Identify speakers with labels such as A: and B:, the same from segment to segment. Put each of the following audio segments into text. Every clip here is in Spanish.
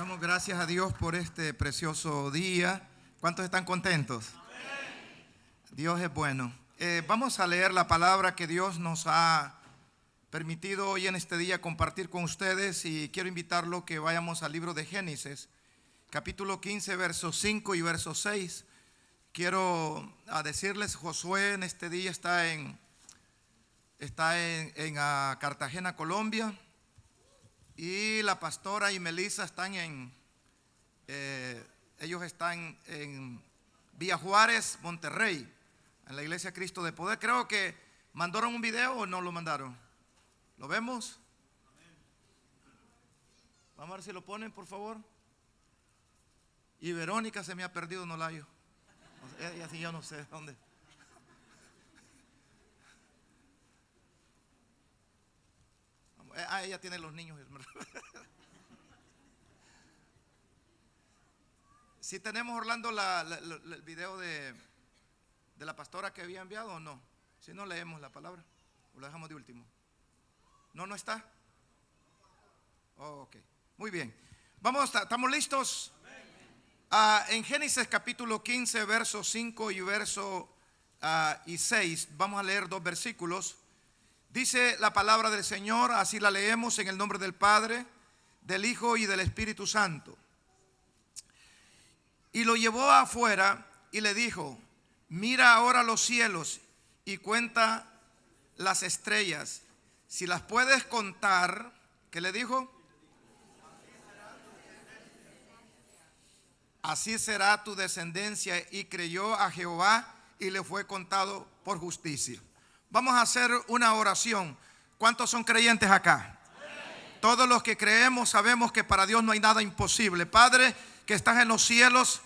A: Damos gracias a Dios por este precioso día. ¿Cuántos están contentos? Amén. Dios es bueno. Vamos a leer la palabra que Dios nos ha permitido hoy en este día compartir con ustedes, y quiero invitarlo que vayamos al libro de Génesis, capítulo 15, versos 5 y verso 6. Quiero decirles, Josué en este día está en Cartagena, Colombia, y la pastora y Melissa están ellos están en Villa Juárez, Monterrey, en la iglesia Cristo de Poder. Creo que mandaron un video o no lo mandaron. ¿Lo vemos? Vamos a ver si lo ponen, por favor. Y Verónica se me ha perdido, no la hallo. Y así yo no sé dónde. Ella tiene los niños. Si tenemos, Orlando, el video de la pastora que había enviado o no. Si no, leemos la palabra o lo dejamos de último. No está. Oh, ok, muy bien. ¿Estamos listos? En Génesis capítulo 15, versos 5 y verso 6, vamos a leer dos versículos. Dice la palabra del Señor, así la leemos, en el nombre del Padre, del Hijo y del Espíritu Santo. Y lo llevó afuera y le dijo: mira ahora los cielos y cuenta las estrellas, si las puedes contar. ¿Qué le dijo? Así será tu descendencia. Y creyó a Jehová y le fue contado por justicia. Vamos a hacer una oración. ¿Cuántos son creyentes acá? Todos los que creemos sabemos que para Dios no hay nada imposible. Padre que estás en los cielos,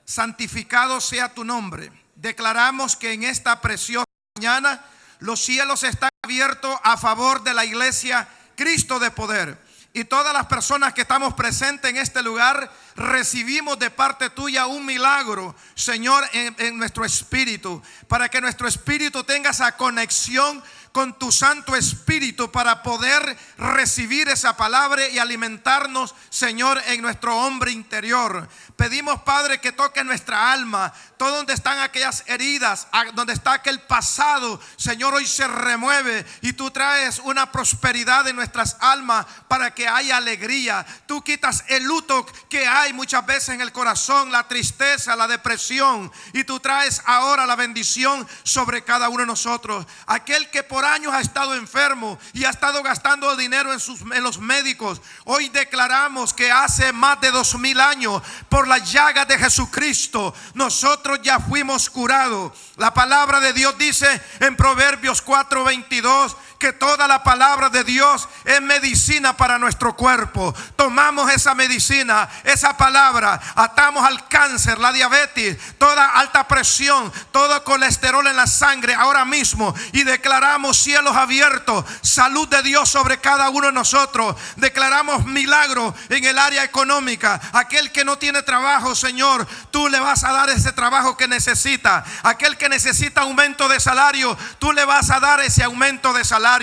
A: santificado sea tu nombre. Declaramos que en esta preciosa mañana los cielos están abiertos a favor de la iglesia Cristo de Poder. Y todas las personas que estamos presentes en este lugar recibimos de parte tuya un milagro, Señor, en nuestro espíritu, para que nuestro espíritu tenga esa conexión con tu Santo Espíritu para poder recibir esa palabra y alimentarnos, Señor, en nuestro hombre interior. Pedimos, Padre, que toque nuestra alma, todo donde están aquellas heridas, donde está aquel pasado, Señor, hoy se remueve y tú traes una prosperidad en nuestras almas para que haya alegría. Tú quitas el luto que hay muchas veces en el corazón, la tristeza, la depresión, y tú traes ahora la bendición sobre cada uno de nosotros. Aquel que por años ha estado enfermo y ha estado gastando dinero en los médicos, hoy declaramos que hace más de 2000 años, por la llaga de Jesucristo, nosotros ya fuimos curados. La palabra de Dios dice en Proverbios 4:22 que toda la palabra de Dios es medicina para nuestro cuerpo. Tomamos esa medicina, esa palabra, atamos al cáncer, la diabetes, toda alta presión, todo colesterol en la sangre ahora mismo, y declaramos cielos abiertos, salud de Dios sobre cada uno de nosotros. Declaramos milagro en el área económica. Aquel que no tiene trabajo, Señor, tú le vas a dar ese trabajo que necesita. Aquel que necesita aumento de salario, tú le vas a dar ese aumento de salario.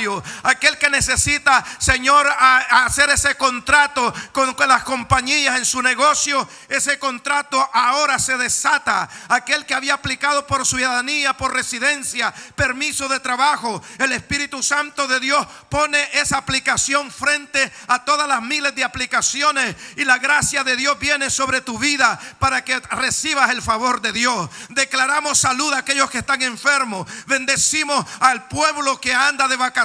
A: Aquel que necesita, Señor, a hacer ese contrato con las compañías en su negocio, ese contrato ahora se desata. Aquel que había aplicado por ciudadanía, por residencia, permiso de trabajo, el Espíritu Santo de Dios pone esa aplicación frente a todas las miles de aplicaciones, y la gracia de Dios viene sobre tu vida para que recibas el favor de Dios. Declaramos salud a aquellos que están enfermos. Bendecimos al pueblo que anda de vacaciones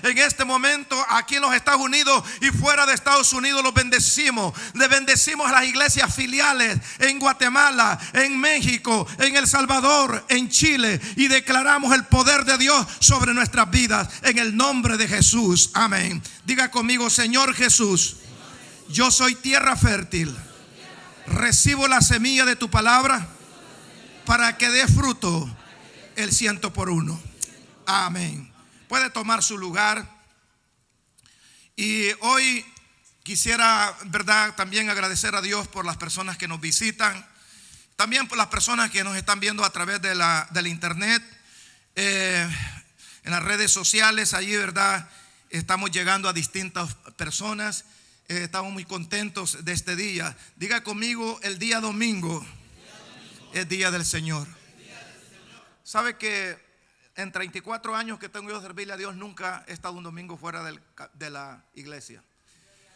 A: en este momento aquí en los Estados Unidos y fuera de Estados Unidos. Los bendecimos. Le bendecimos a las iglesias filiales en Guatemala, en México, en El Salvador, en Chile, y declaramos el poder de Dios sobre nuestras vidas en el nombre de Jesús. Amén. Diga conmigo: Señor Jesús, yo soy tierra fértil. Recibo la semilla de tu palabra para que dé fruto el 100%. Amén. Puede tomar su lugar. Y hoy quisiera, ¿verdad?, también agradecer a Dios por las personas que nos visitan, también por las personas que nos están viendo a través del internet, en las redes sociales. Allí, ¿verdad?, estamos llegando a distintas personas. Estamos muy contentos de este día. Diga conmigo, el día domingo es día del Señor. ¿Sabe que en 34 años que tengo yo de servirle a Dios, nunca he estado un domingo fuera de la iglesia?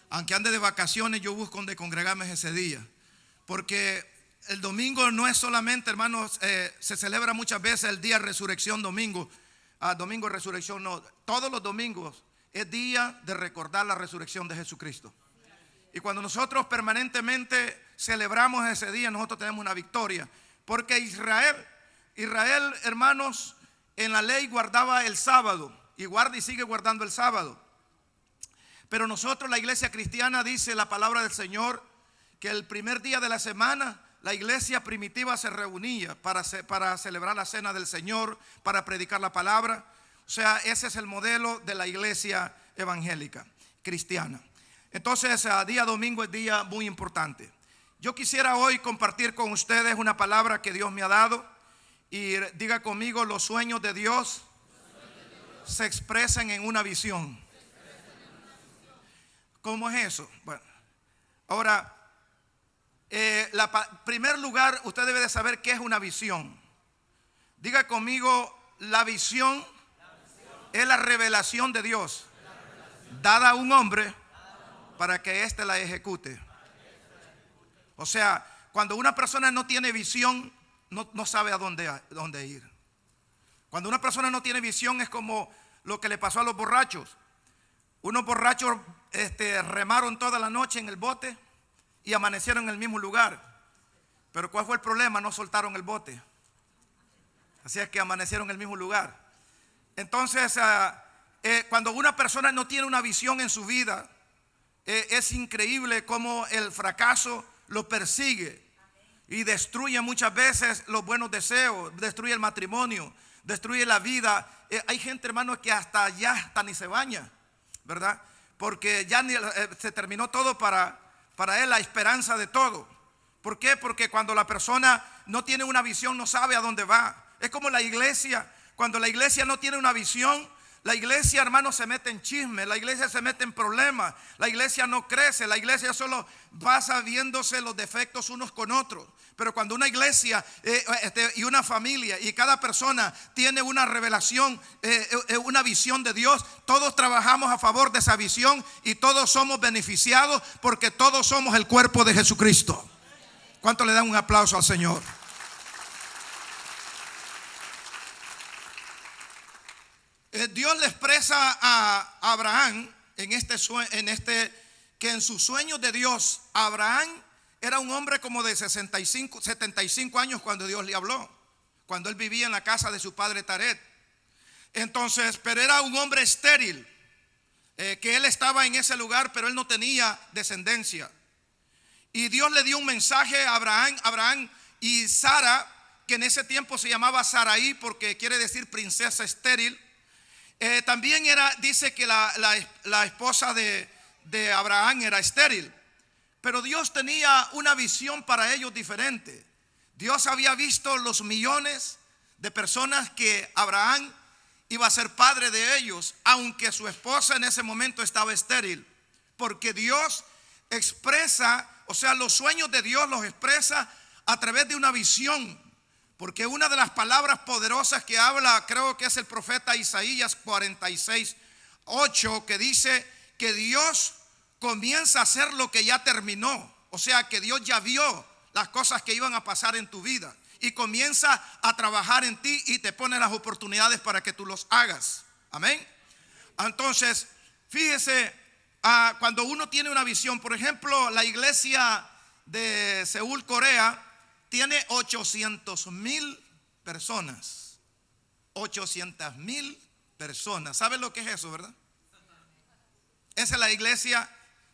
A: Aunque ande de vacaciones, yo busco donde congregarme ese día. Porque el domingo no es solamente, hermanos, se celebra muchas veces el día de resurrección, domingo de resurrección, no. Todos los domingos es día de recordar la resurrección de Jesucristo. Y cuando nosotros permanentemente celebramos ese día, nosotros tenemos una victoria. Porque Israel, hermanos, en la ley guardaba el sábado, y guarda y sigue guardando el sábado. Pero nosotros, la iglesia cristiana, dice la palabra del Señor, que el primer día de la semana la iglesia primitiva se reunía para celebrar la cena del Señor, para predicar la palabra. O sea, ese es el modelo de la iglesia evangélica cristiana. Entonces, día domingo es día muy importante. Yo quisiera hoy compartir con ustedes una palabra que Dios me ha dado. Y diga conmigo, los sueños de Dios se expresan en una visión. ¿Cómo es eso? Bueno, ahora, en primer lugar, usted debe de saber qué es una visión. Diga conmigo, la visión es la revelación de Dios dada a un hombre para que éste la ejecute. O sea, cuando una persona no tiene visión, no sabe a dónde ir. Cuando una persona no tiene visión, es como lo que le pasó a los borrachos. Unos borrachos remaron toda la noche en el bote y amanecieron en el mismo lugar. Pero ¿cuál fue el problema? No soltaron el bote. Así es que amanecieron en el mismo lugar. Entonces, cuando una persona no tiene una visión en su vida, es increíble cómo el fracaso lo persigue y destruye muchas veces los buenos deseos, destruye el matrimonio, destruye la vida. Hay gente, hermano, que hasta ni se baña, ¿verdad? Porque ya se terminó todo para él, la esperanza de todo. ¿Por qué? Porque cuando la persona no tiene una visión, no sabe a dónde va. Es como la iglesia. Cuando la iglesia no tiene una visión, la iglesia, hermano, se mete en chisme, la iglesia se mete en problemas, la iglesia no crece, la iglesia solo pasa viéndose los defectos unos con otros. Pero cuando una iglesia y una familia y cada persona tiene una revelación, una visión de Dios, todos trabajamos a favor de esa visión y todos somos beneficiados porque todos somos el cuerpo de Jesucristo. ¿Cuánto le dan un aplauso al Señor? Dios le expresa a Abraham que en sus sueños de Dios, Abraham era un hombre como de 75 años cuando Dios le habló, cuando él vivía en la casa de su padre Taret. Entonces, pero era un hombre estéril, que él estaba en ese lugar, pero él no tenía descendencia. Y Dios le dio un mensaje a Abraham y Sara, que en ese tiempo se llamaba Saraí porque quiere decir princesa estéril. También dice que la esposa de Abraham era estéril. Pero Dios tenía una visión para ellos diferente. Dios había visto los millones de personas que Abraham iba a ser padre de ellos, aunque su esposa en ese momento estaba estéril. Porque Dios expresa, o sea, los sueños de Dios los expresa a través de una visión. Porque una de las palabras poderosas que habla, creo que es el profeta Isaías 46:8, que dice que Dios comienza a hacer lo que ya terminó. O sea, que Dios ya vio las cosas que iban a pasar en tu vida y comienza a trabajar en ti y te pone las oportunidades para que tú los hagas. Amén. Entonces, fíjese, cuando uno tiene una visión, por ejemplo, la iglesia de Seúl, Corea, tiene 800,000 personas. 800,000 personas. ¿Saben lo que es eso, verdad? Esa es la iglesia,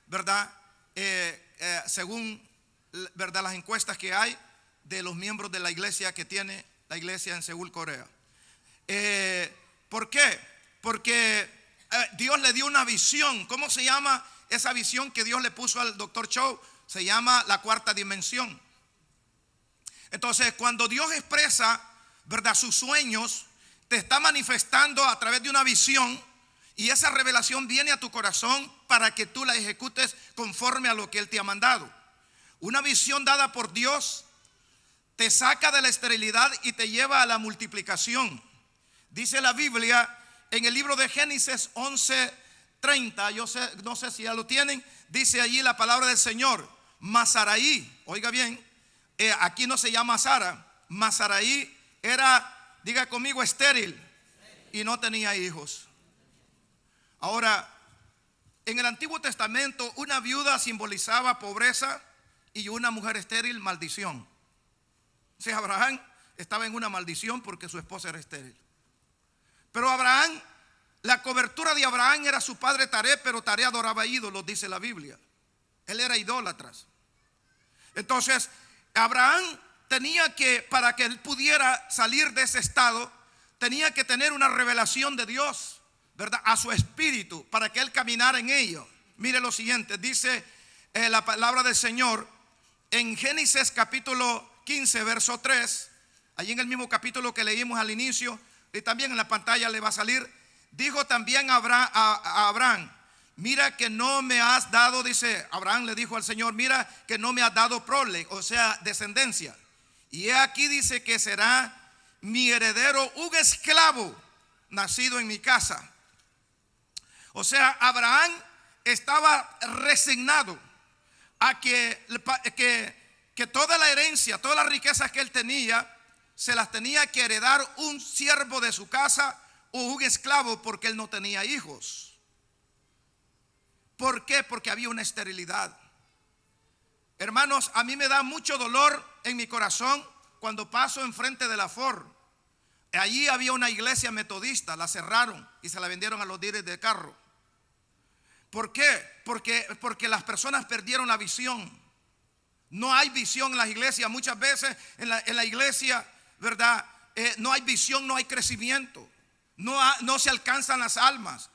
A: ¿verdad? Según, ¿verdad?, las encuestas que hay de los miembros de la iglesia que tiene la iglesia en Seúl, Corea. ¿Por qué? Porque Dios le dio una visión. ¿Cómo se llama esa visión que Dios le puso al Dr. Cho? Se llama la cuarta dimensión. Entonces, cuando Dios expresa, ¿verdad?, sus sueños, te está manifestando a través de una visión. Y esa revelación viene a tu corazón para que tú la ejecutes conforme a lo que Él te ha mandado. Una visión dada por Dios te saca de la esterilidad y te lleva a la multiplicación. Dice la Biblia en el libro de Génesis 11:30, no sé si ya lo tienen, dice allí la palabra del Señor, Masaraí, oiga bien, aquí no se llama Sara, Masaraí era, diga conmigo, estéril y no tenía hijos. Ahora, en el Antiguo Testamento una viuda simbolizaba pobreza y una mujer estéril maldición. O sea, Abraham estaba en una maldición porque su esposa era estéril. Pero Abraham, la cobertura de Abraham era su padre Taré, pero Taré adoraba ídolos, dice la Biblia. Él era idólatra. Entonces, Abraham tenía que, para que él pudiera salir de ese estado, tenía que tener una revelación de Dios, ¿verdad? A su espíritu, para que él caminara en ello. Mire lo siguiente, dice la palabra del Señor en Génesis capítulo 15, verso 3, allí en el mismo capítulo que leímos al inicio, y también en la pantalla le va a salir. Dijo también a Abraham, mira que no me has dado, dice Abraham le dijo al Señor, mira que no me has dado prole, o sea, descendencia. Y he aquí, dice, que será mi heredero un esclavo nacido en mi casa. O sea, Abraham estaba resignado a que toda la herencia, todas las riquezas que él tenía, se las tenía que heredar un siervo de su casa o un esclavo, porque él no tenía hijos. ¿Por qué? Porque había una esterilidad. Hermanos, a mí me da mucho dolor en mi corazón cuando paso enfrente de la Ford. Allí había una iglesia metodista, la cerraron y se la vendieron a los dealers de carro. ¿Por qué? Porque las personas perdieron la visión. No hay visión en las iglesias. Muchas veces en la iglesia, ¿verdad? No hay visión, no hay crecimiento. No se alcanzan las almas.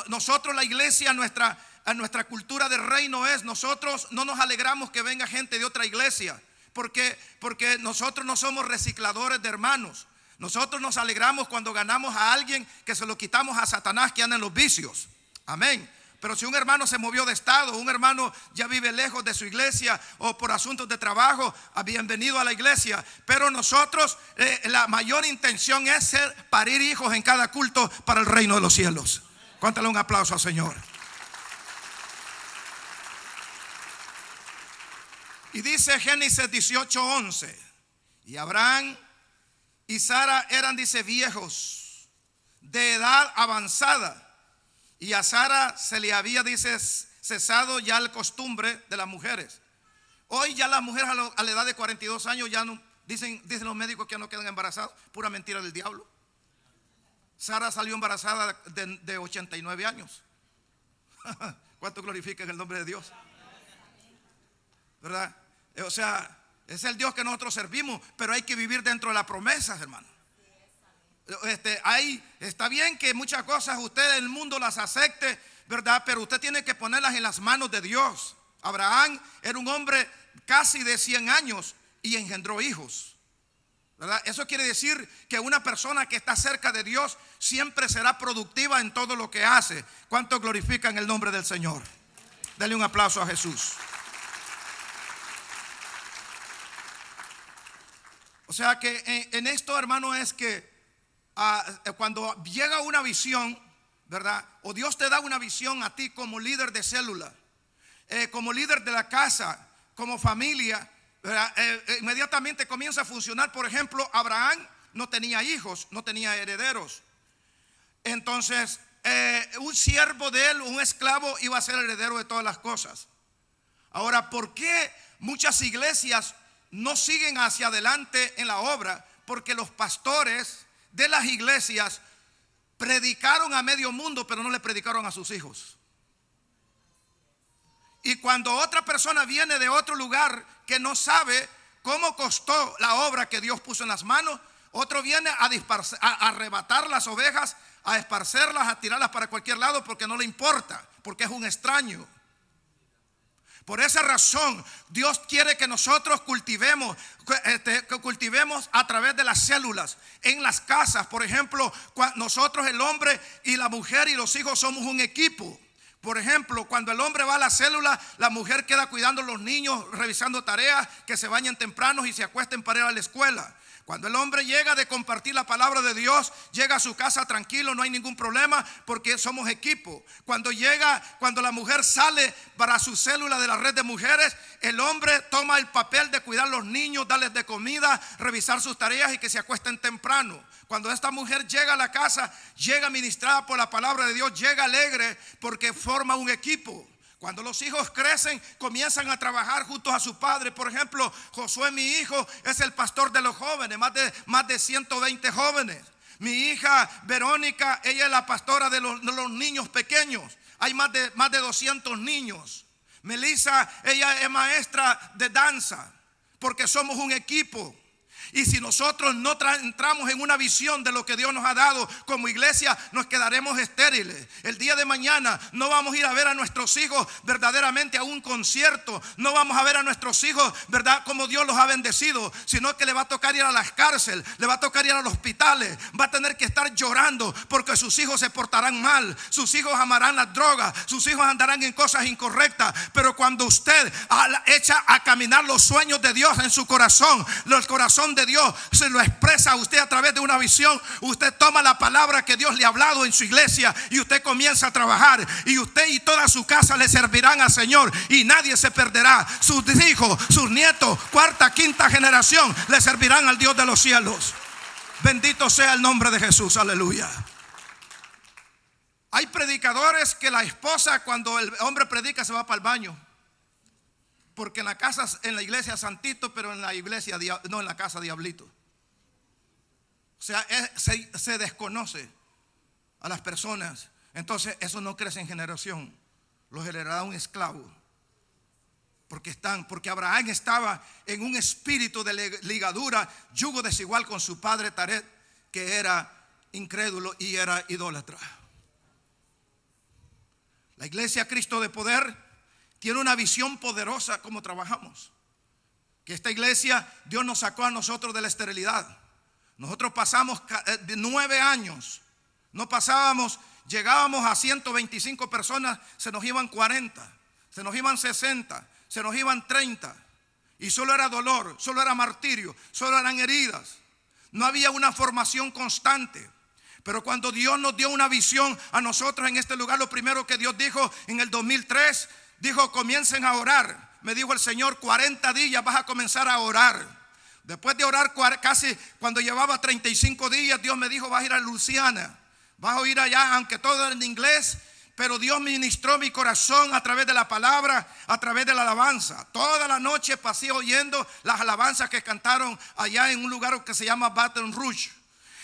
A: Nosotros, la iglesia, nuestra cultura del reino es, nosotros no nos alegramos que venga gente de otra iglesia. Porque nosotros no somos recicladores de hermanos. Nosotros nos alegramos cuando ganamos a alguien que se lo quitamos a Satanás que anda en los vicios. Amén. Pero si un hermano se movió de estado, un hermano ya vive lejos de su iglesia o por asuntos de trabajo, bienvenido a la iglesia. Pero nosotros, la mayor intención es parir hijos en cada culto para el reino de los cielos. Cuéntale un aplauso al Señor. Y dice Génesis 18:11, y Abraham y Sara eran, dice, viejos, de edad avanzada. Y a Sara se le había, dice, cesado ya la costumbre de las mujeres. Hoy ya las mujeres a la edad de 42 años ya no, dicen los médicos que ya no quedan embarazadas. Pura mentira del diablo. Sara salió embarazada de 89 años. ¿Cuánto glorifican el nombre de Dios? ¿Verdad? O sea, es el Dios que nosotros servimos, pero hay que vivir dentro de las promesas, hermano. Está bien que muchas cosas usted en el mundo las acepte, ¿verdad? Pero usted tiene que ponerlas en las manos de Dios. Abraham era un hombre casi de 100 años y engendró hijos, ¿verdad? Eso quiere decir que una persona que está cerca de Dios siempre será productiva en todo lo que hace. ¿Cuánto glorifican el nombre del Señor? Dale un aplauso a Jesús. O sea que en esto, hermano, es que cuando llega una visión, ¿verdad? O Dios te da una visión a ti como líder de célula, como líder de la casa, como familia, ¿verdad? Inmediatamente comienza a funcionar. Por ejemplo, Abraham no tenía hijos, no tenía herederos. Entonces, un siervo de él, un esclavo, iba a ser heredero de todas las cosas. Ahora, ¿por qué muchas iglesias no siguen hacia adelante en la obra? Porque los pastores de las iglesias predicaron a medio mundo, pero no le predicaron a sus hijos. Y cuando otra persona viene de otro lugar que no sabe cómo costó la obra que Dios puso en las manos, otro viene a arrebatar las ovejas, a esparcerlas, a tirarlas para cualquier lado porque no le importa, porque es un extraño. Por esa razón, Dios quiere que nosotros cultivemos a través de las células, en las casas. Por ejemplo, nosotros, el hombre y la mujer y los hijos, somos un equipo. Por ejemplo, cuando el hombre va a la célula, la mujer queda cuidando a los niños, revisando tareas, que se bañen temprano y se acuesten para ir a la escuela. Cuando el hombre llega de compartir la palabra de Dios, llega a su casa tranquilo, no hay ningún problema, porque somos equipo. Cuando la mujer sale para su célula de la red de mujeres, el hombre toma el papel de cuidar a los niños, darles de comida, revisar sus tareas y que se acuesten temprano. Cuando esta mujer llega a la casa, llega ministrada por la palabra de Dios, llega alegre porque forma un equipo. Cuando los hijos crecen, comienzan a trabajar juntos a su padre. Por ejemplo, Josué, mi hijo, es el pastor de los jóvenes, más de 120 jóvenes. Mi hija Verónica, ella es la pastora de los niños pequeños. Hay más de 200 niños. Melissa, ella es maestra de danza, porque somos un equipo. Y si nosotros no entramos en una visión de lo que Dios nos ha dado como iglesia, nos quedaremos estériles. El día de mañana no vamos a ir a ver a nuestros hijos verdaderamente a un concierto. No vamos a ver a nuestros hijos, ¿verdad?, como Dios los ha bendecido, sino que le va a tocar ir a las cárceles, le va a tocar ir a los hospitales. Va a tener que estar llorando porque sus hijos se portarán mal, sus hijos amarán las drogas, sus hijos andarán en cosas incorrectas. Pero cuando usted echa a caminar los sueños de Dios en su corazón, el corazón de Dios se lo expresa a usted a través de una visión. Usted toma la palabra que Dios le ha hablado en su iglesia y usted comienza a trabajar, y usted y toda su casa le servirán al Señor y nadie se perderá. Sus hijos, sus nietos, cuarta, quinta generación le servirán al Dios de los cielos. Bendito sea el nombre de Jesús, aleluya. Hay predicadores que la esposa, cuando el hombre predica, se va para el baño. Porque en la iglesia santito, pero en la iglesia no, en la casa diablito. O sea, se desconoce a las personas. Entonces eso no crece en generación. Lo generará un esclavo. Porque Abraham estaba en un espíritu de ligadura, yugo desigual con su padre Taret, que era incrédulo y era idólatra. La iglesia Cristo de Poder tiene una visión poderosa como trabajamos. Que esta iglesia, Dios nos sacó a nosotros de la esterilidad. Nosotros pasamos 9 años. No pasábamos, llegábamos a 125 personas, se nos iban 40, se nos iban 60, se nos iban 30. Y solo era dolor, solo era martirio, solo eran heridas. No había una formación constante. Pero cuando Dios nos dio una visión a nosotros en este lugar, lo primero que Dios dijo en el 2003, dijo: comiencen a orar. Me dijo el Señor: 40 días vas a comenzar a orar. Después de orar casi, cuando llevaba 35 días, Dios me dijo: vas a ir a Luisiana, vas a ir allá, aunque todo era en inglés. Pero Dios ministró mi corazón a través de la palabra, a través de la alabanza. Toda la noche pasé oyendo las alabanzas que cantaron allá en un lugar que se llama Baton Rouge.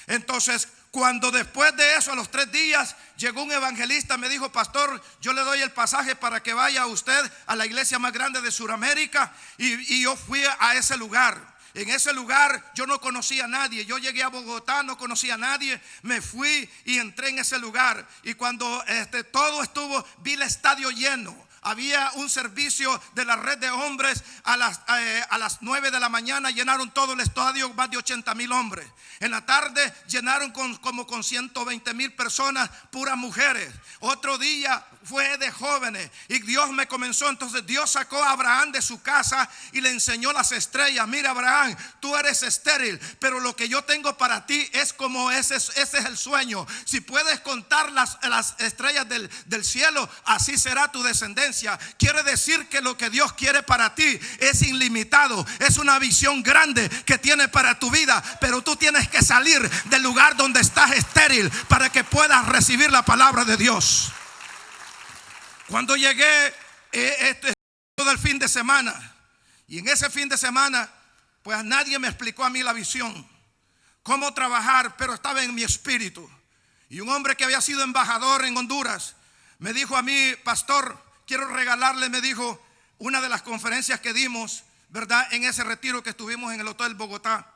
A: Entonces, cuando después de eso, a los 3 días, llegó un evangelista, me dijo: pastor, yo le doy el pasaje para que vaya usted a la iglesia más grande de Sudamérica. Y yo fui a ese lugar. En ese lugar yo no conocía a nadie. Yo llegué a Bogotá, no conocía a nadie. Me fui y entré en ese lugar. Y cuando todo estuvo, vi el estadio lleno. Había un servicio de la red de hombres a las 9 de la mañana. Llenaron todo el estadio, más de 80,000 hombres. En la tarde llenaron como con 120,000 personas, puras mujeres. Otro día fue de jóvenes. Y Dios me comenzó. Entonces Dios sacó a Abraham de su casa y le enseñó las estrellas. Mira, Abraham, tú eres estéril, pero lo que yo tengo para ti es como ese es el sueño. Si puedes contar las estrellas del cielo, así será tu descendencia. Quiere decir que lo que Dios quiere para ti es ilimitado. Es una visión grande que tiene para tu vida. Pero tú tienes que salir del lugar donde estás estéril para que puedas recibir la palabra de Dios. Cuando llegué todo el fin de semana, y en ese fin de semana, pues nadie me explicó a mí la visión, cómo trabajar, pero estaba en mi espíritu. Y un hombre que había sido embajador en Honduras me dijo a mí: pastor, quiero regalarle, me dijo, una de las conferencias que dimos, ¿verdad?, en ese retiro que estuvimos en el Hotel Bogotá.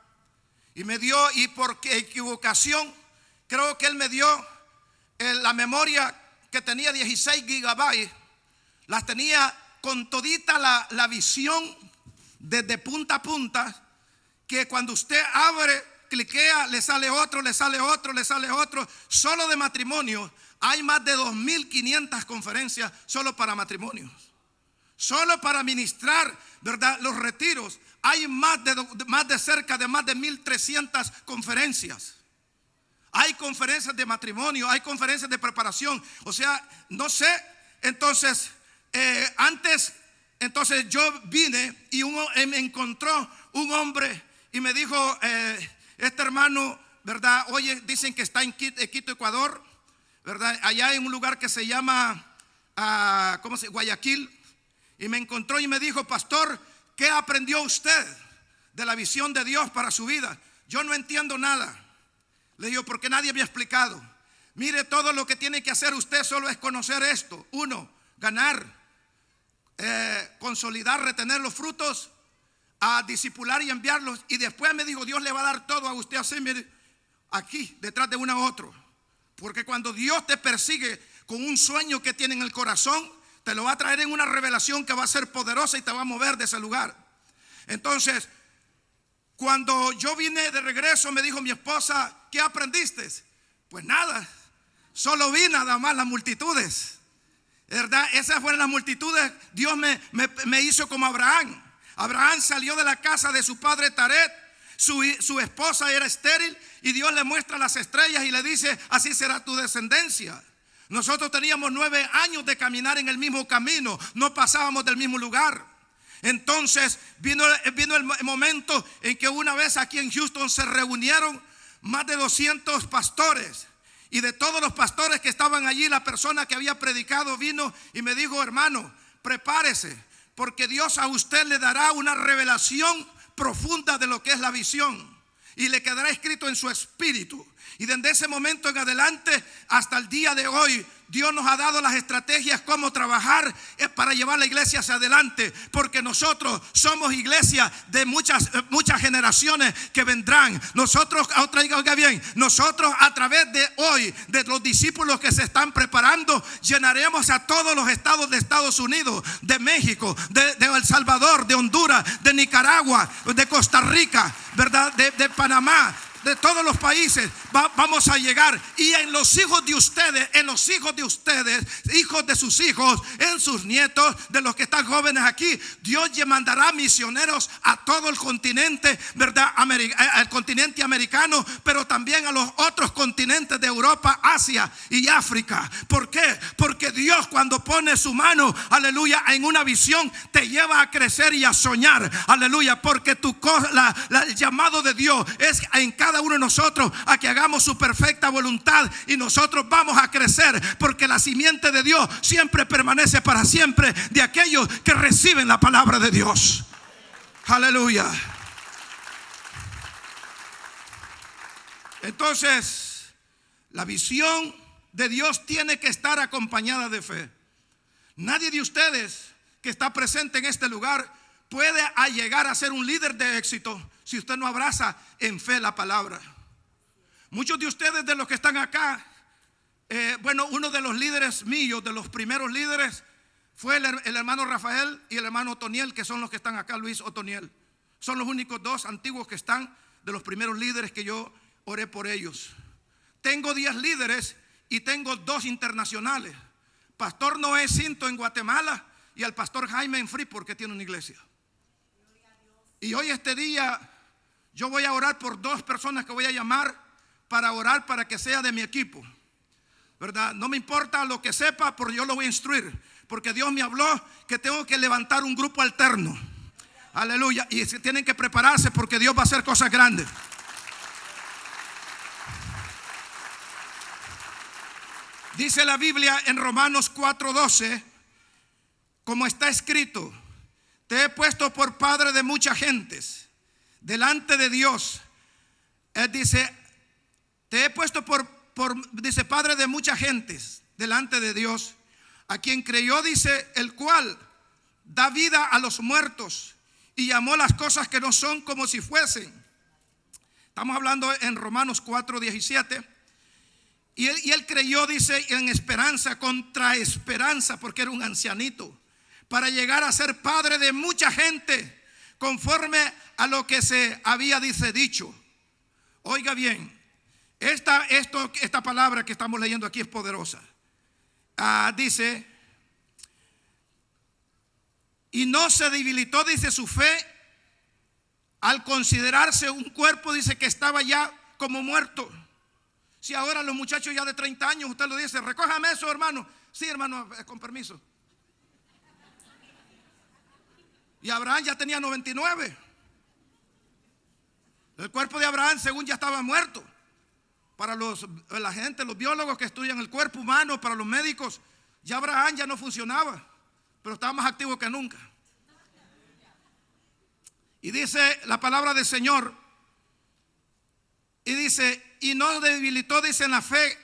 A: Y me dio, y por equivocación, creo que él me dio la memoria que tenía 16 gigabytes, las tenía con todita la visión desde punta a punta, que cuando usted abre, cliquea, le sale otro, le sale otro, le sale otro. Solo de matrimonio hay más de 2,500 conferencias solo para matrimonios. Solo para ministrar, ¿verdad?, los retiros hay más de cerca de más de 1,300 conferencias. Hay conferencias de matrimonio, hay conferencias de preparación. O sea, no sé. Entonces, entonces yo vine y me encontró un hombre y me dijo, este hermano, ¿verdad? Oye, dicen que está en Quito, Ecuador, ¿verdad? Allá en un lugar que se llama Guayaquil. Y me encontró y me dijo, pastor, ¿qué aprendió usted de la visión de Dios para su vida? Yo no entiendo nada. Le digo, porque nadie me ha explicado. Mire, todo lo que tiene que hacer usted solo es conocer esto. 1, ganar, consolidar, retener los frutos, a discipular y enviarlos. Y después me dijo, Dios le va a dar todo a usted así, mire, aquí, detrás de uno a otro. Porque cuando Dios te persigue con un sueño que tiene en el corazón, te lo va a traer en una revelación que va a ser poderosa y te va a mover de ese lugar. Entonces, cuando yo vine de regreso, me dijo mi esposa, ¿qué aprendiste? Pues nada, solo vi nada más las multitudes, ¿verdad? Esas fueron las multitudes. Dios me hizo como Abraham. Abraham salió de la casa de su padre Taret. Su esposa era estéril y Dios le muestra las estrellas y le dice, así será tu descendencia. Nosotros teníamos 9 años de caminar en el mismo camino, no pasábamos del mismo lugar. Entonces vino el momento en que una vez aquí en Houston se reunieron más de 200 pastores. Y de todos los pastores que estaban allí, la persona que había predicado vino y me dijo, hermano, prepárese, porque Dios a usted le dará una revelación profunda de lo que es la visión y le quedará escrito en su espíritu. Y desde ese momento en adelante hasta el día de hoy, Dios nos ha dado las estrategias cómo trabajar para llevar la iglesia hacia adelante, porque nosotros somos iglesia de muchas generaciones que vendrán. Nosotros, oiga bien, nosotros a través de hoy, de los discípulos que se están preparando, llenaremos a todos los estados de Estados Unidos, de México, de El Salvador, de Honduras, de Nicaragua, de Costa Rica, ¿verdad? De Panamá. De todos los países vamos a llegar. Y en los hijos de ustedes, hijos de sus hijos, en sus nietos, de los que están jóvenes aquí, Dios mandará misioneros a todo el continente, ¿verdad? Al continente americano, pero también a los otros continentes de Europa, Asia y África. ¿Por qué? Porque Dios, cuando pone su mano, aleluya, en una visión, te lleva a crecer y a soñar, aleluya, porque el llamado de Dios es en cada uno de nosotros a que hagamos su perfecta voluntad, y nosotros vamos a crecer, porque la simiente de Dios siempre permanece para siempre de aquellos que reciben la palabra de Dios. Aleluya. Entonces, la visión de Dios tiene que estar acompañada de fe. Nadie de ustedes que está presente en este lugar puede llegar a ser un líder de éxito si usted no abraza en fe la palabra. Muchos de ustedes, de los que están acá, uno de los líderes míos, de los primeros líderes, fue el hermano Rafael y el hermano Otoniel, que son los que están acá, Luis Otoniel. Son los únicos 2 antiguos que están, de los primeros líderes que yo oré por ellos. Tengo 10 líderes y tengo 2 internacionales. Pastor Noé Cinto en Guatemala y al pastor Jaime en Freeport, que tiene una iglesia. Y hoy este día yo voy a orar por 2 personas que voy a llamar para orar para que sea de mi equipo, ¿verdad? No me importa lo que sepa, porque yo lo voy a instruir, porque Dios me habló que tengo que levantar un grupo alterno. Aleluya. Y tienen que prepararse, porque Dios va a hacer cosas grandes. Dice la Biblia en Romanos 4:12, como está escrito: te he puesto por padre de muchas gentes delante de Dios. Él dice, te he puesto dice, padre de muchas gentes delante de Dios, a quien creyó, dice, el cual da vida a los muertos y llamó las cosas que no son como si fuesen. Estamos hablando en Romanos 4:17. Y él creyó, dice, en esperanza contra esperanza, porque era un ancianito, para llegar a ser padre de mucha gente, conforme a lo que se había dicho. Oiga bien, esta palabra que estamos leyendo aquí es poderosa. Dice, y no se debilitó, dice, su fe al considerarse un cuerpo, dice, que estaba ya como muerto. Si ahora los muchachos ya de 30 años, usted lo dice, recójame eso, hermano. Sí, hermano, con permiso. Y Abraham ya tenía 99. El cuerpo de Abraham, según ya estaba muerto. Para la gente, los biólogos que estudian el cuerpo humano, para los médicos, ya Abraham ya no funcionaba, pero estaba más activo que nunca. Y dice la palabra del Señor, y dice, y no debilitó, dice, en la fe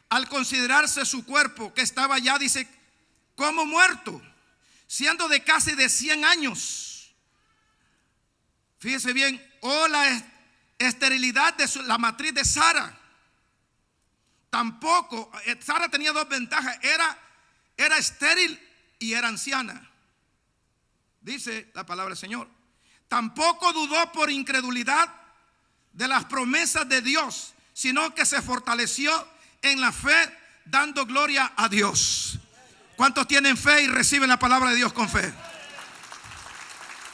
A: al considerarse su cuerpo, que estaba ya, dice, como muerto, siendo de casi de 100 años. Fíjese bien, la esterilidad de la matriz de Sara. Tampoco, Sara tenía dos ventajas, era estéril y era anciana. Dice la palabra del Señor. Tampoco dudó por incredulidad de las promesas de Dios, sino que se fortaleció en la fe, dando gloria a Dios. ¿Cuántos tienen fe y reciben la palabra de Dios con fe?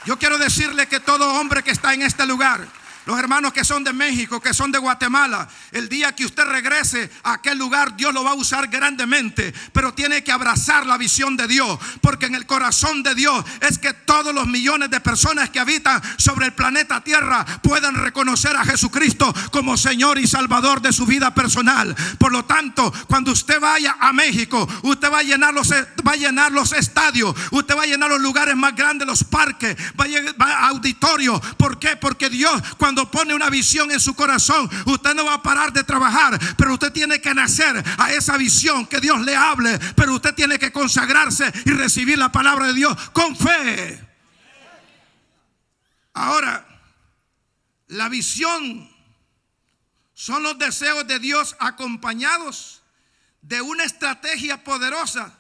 A: Yo quiero decirle que todo hombre que está en este lugar, los hermanos que son de México, que son de Guatemala, el día que usted regrese a aquel lugar, Dios lo va a usar grandemente. Pero tiene que abrazar la visión de Dios, porque en el corazón de Dios es que todos los millones de personas que habitan sobre el planeta Tierra puedan reconocer a Jesucristo como Señor y Salvador de su vida personal. Por lo tanto, cuando usted vaya a México, usted va a llenar los estadios, usted va a llenar los lugares más grandes, los parques, va a auditorios. ¿Por qué? Porque Dios, cuando pone una visión en su corazón, usted no va a parar de trabajar, pero usted tiene que nacer a esa visión, que Dios le hable, pero usted tiene que consagrarse y recibir la palabra de Dios con fe. Ahora, la visión son los deseos de Dios acompañados de una estrategia poderosa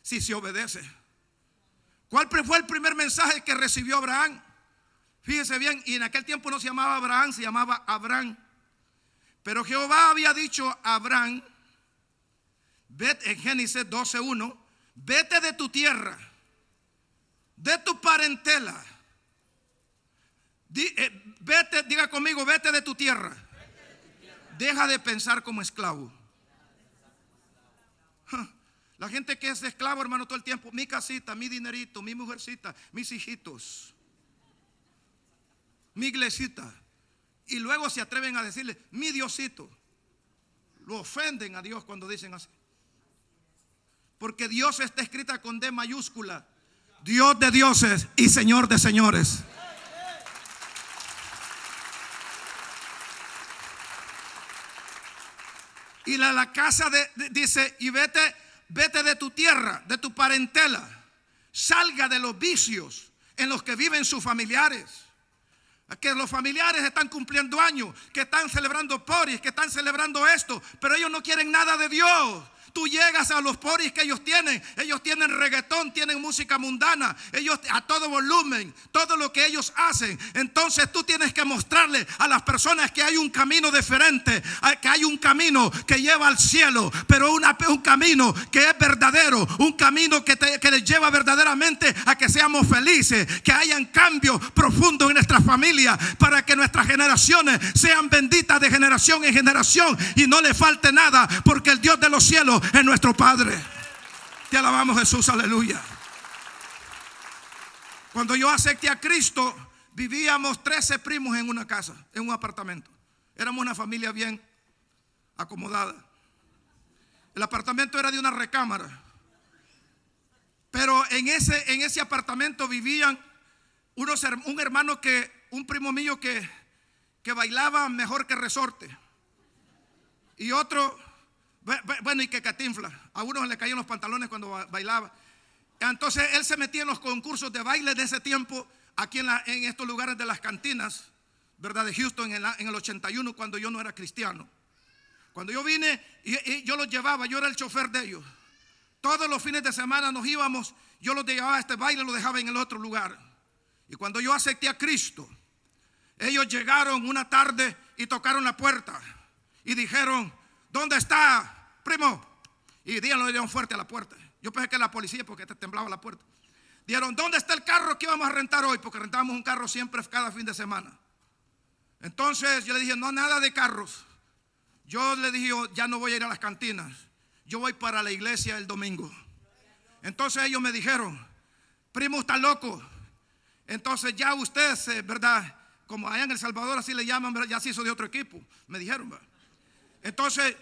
A: si se obedece. ¿Cuál fue el primer mensaje que recibió Abraham? Fíjese bien, y en aquel tiempo no se llamaba Abraham, se llamaba Abraham. Pero Jehová había dicho a Abraham, vete, en Génesis 12:1, vete de tu tierra, de tu parentela. Vete, diga conmigo, vete de tu tierra. Deja de pensar como esclavo. La gente que es esclavo, hermano, todo el tiempo, mi casita, mi dinerito, mi mujercita, mis hijitos, mi iglesita, y luego se atreven a decirle mi Diosito. Lo ofenden a Dios cuando dicen así, porque Dios está escrita con D mayúscula, Dios de dioses y Señor de señores. Y la casa dice, y vete de tu tierra, de tu parentela, salga de los vicios en los que viven sus familiares. Que los familiares están cumpliendo años, que están celebrando poris, que están celebrando esto, pero ellos no quieren nada de Dios. Tú llegas a los poris que ellos tienen reggaetón, tienen música mundana, ellos a todo volumen, todo lo que ellos hacen. Entonces tú tienes que mostrarle a las personas que hay un camino diferente, que hay un camino que lleva al cielo, pero un camino que es verdadero, un camino que les lleva verdaderamente a que seamos felices, que hayan cambios profundos en nuestras familias, para que nuestras generaciones sean benditas de generación en generación y no le falte nada, porque el Dios de los cielos es nuestro Padre. Te alabamos, Jesús, aleluya. Cuando yo acepté a Cristo, vivíamos 13 primos en una casa, en un apartamento. Éramos una familia bien acomodada. El apartamento era de una recámara, pero en ese apartamento vivían un primo mío que bailaba mejor que resorte, y otro, bueno, y que catinfla. A uno le caían los pantalones cuando bailaba. Entonces él se metía en los concursos de baile de ese tiempo, aquí en estos lugares de las cantinas, ¿verdad? De Houston, en el 81, cuando yo no era cristiano. Cuando yo vine, y yo los llevaba, yo era el chofer de ellos. Todos los fines de semana nos íbamos. Yo los llevaba a este baile, lo dejaba en el otro lugar. Y cuando yo acepté a Cristo, ellos llegaron una tarde y tocaron la puerta y dijeron: ¿dónde está, primo? Y le dieron fuerte a la puerta. Yo pensé que era la policía porque temblaba la puerta. Dijeron: ¿dónde está el carro que íbamos a rentar hoy? Porque rentábamos un carro siempre cada fin de semana. Entonces yo le dije: no, nada de carros. Yo le dije: ya no voy a ir a las cantinas, yo voy para la iglesia el domingo. Entonces ellos me dijeron: primo, está loco. Entonces ya usted, ¿verdad? Como allá en El Salvador así le llaman, ¿verdad? Ya se hizo de otro equipo, me dijeron, ¿verdad? Entonces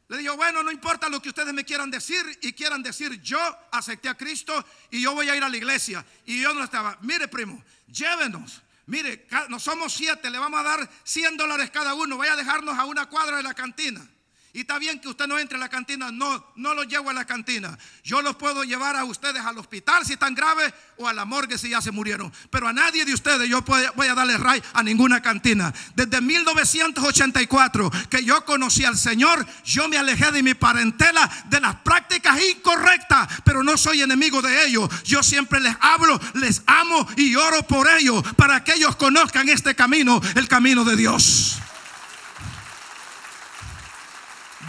A: le digo: bueno, no importa lo que ustedes me quieran decir y quieran decir, yo acepté a Cristo y yo voy a ir a la iglesia. Y yo no estaba: mire, primo, llévenos. Mire, no somos 7, le vamos a dar $100 cada uno. Vaya a dejarnos a una cuadra de la cantina. Y está bien que usted no entre a la cantina. No, no los llevo a la cantina. Yo los puedo llevar a ustedes al hospital si están graves, o a la morgue si ya se murieron. Pero a nadie de ustedes yo voy a darle ray a ninguna cantina. Desde 1984 que yo conocí al Señor, yo me alejé de mi parentela, de las prácticas incorrectas. Pero no soy enemigo de ellos. Yo siempre les hablo, les amo y oro por ellos, para que ellos conozcan este camino, el camino de Dios.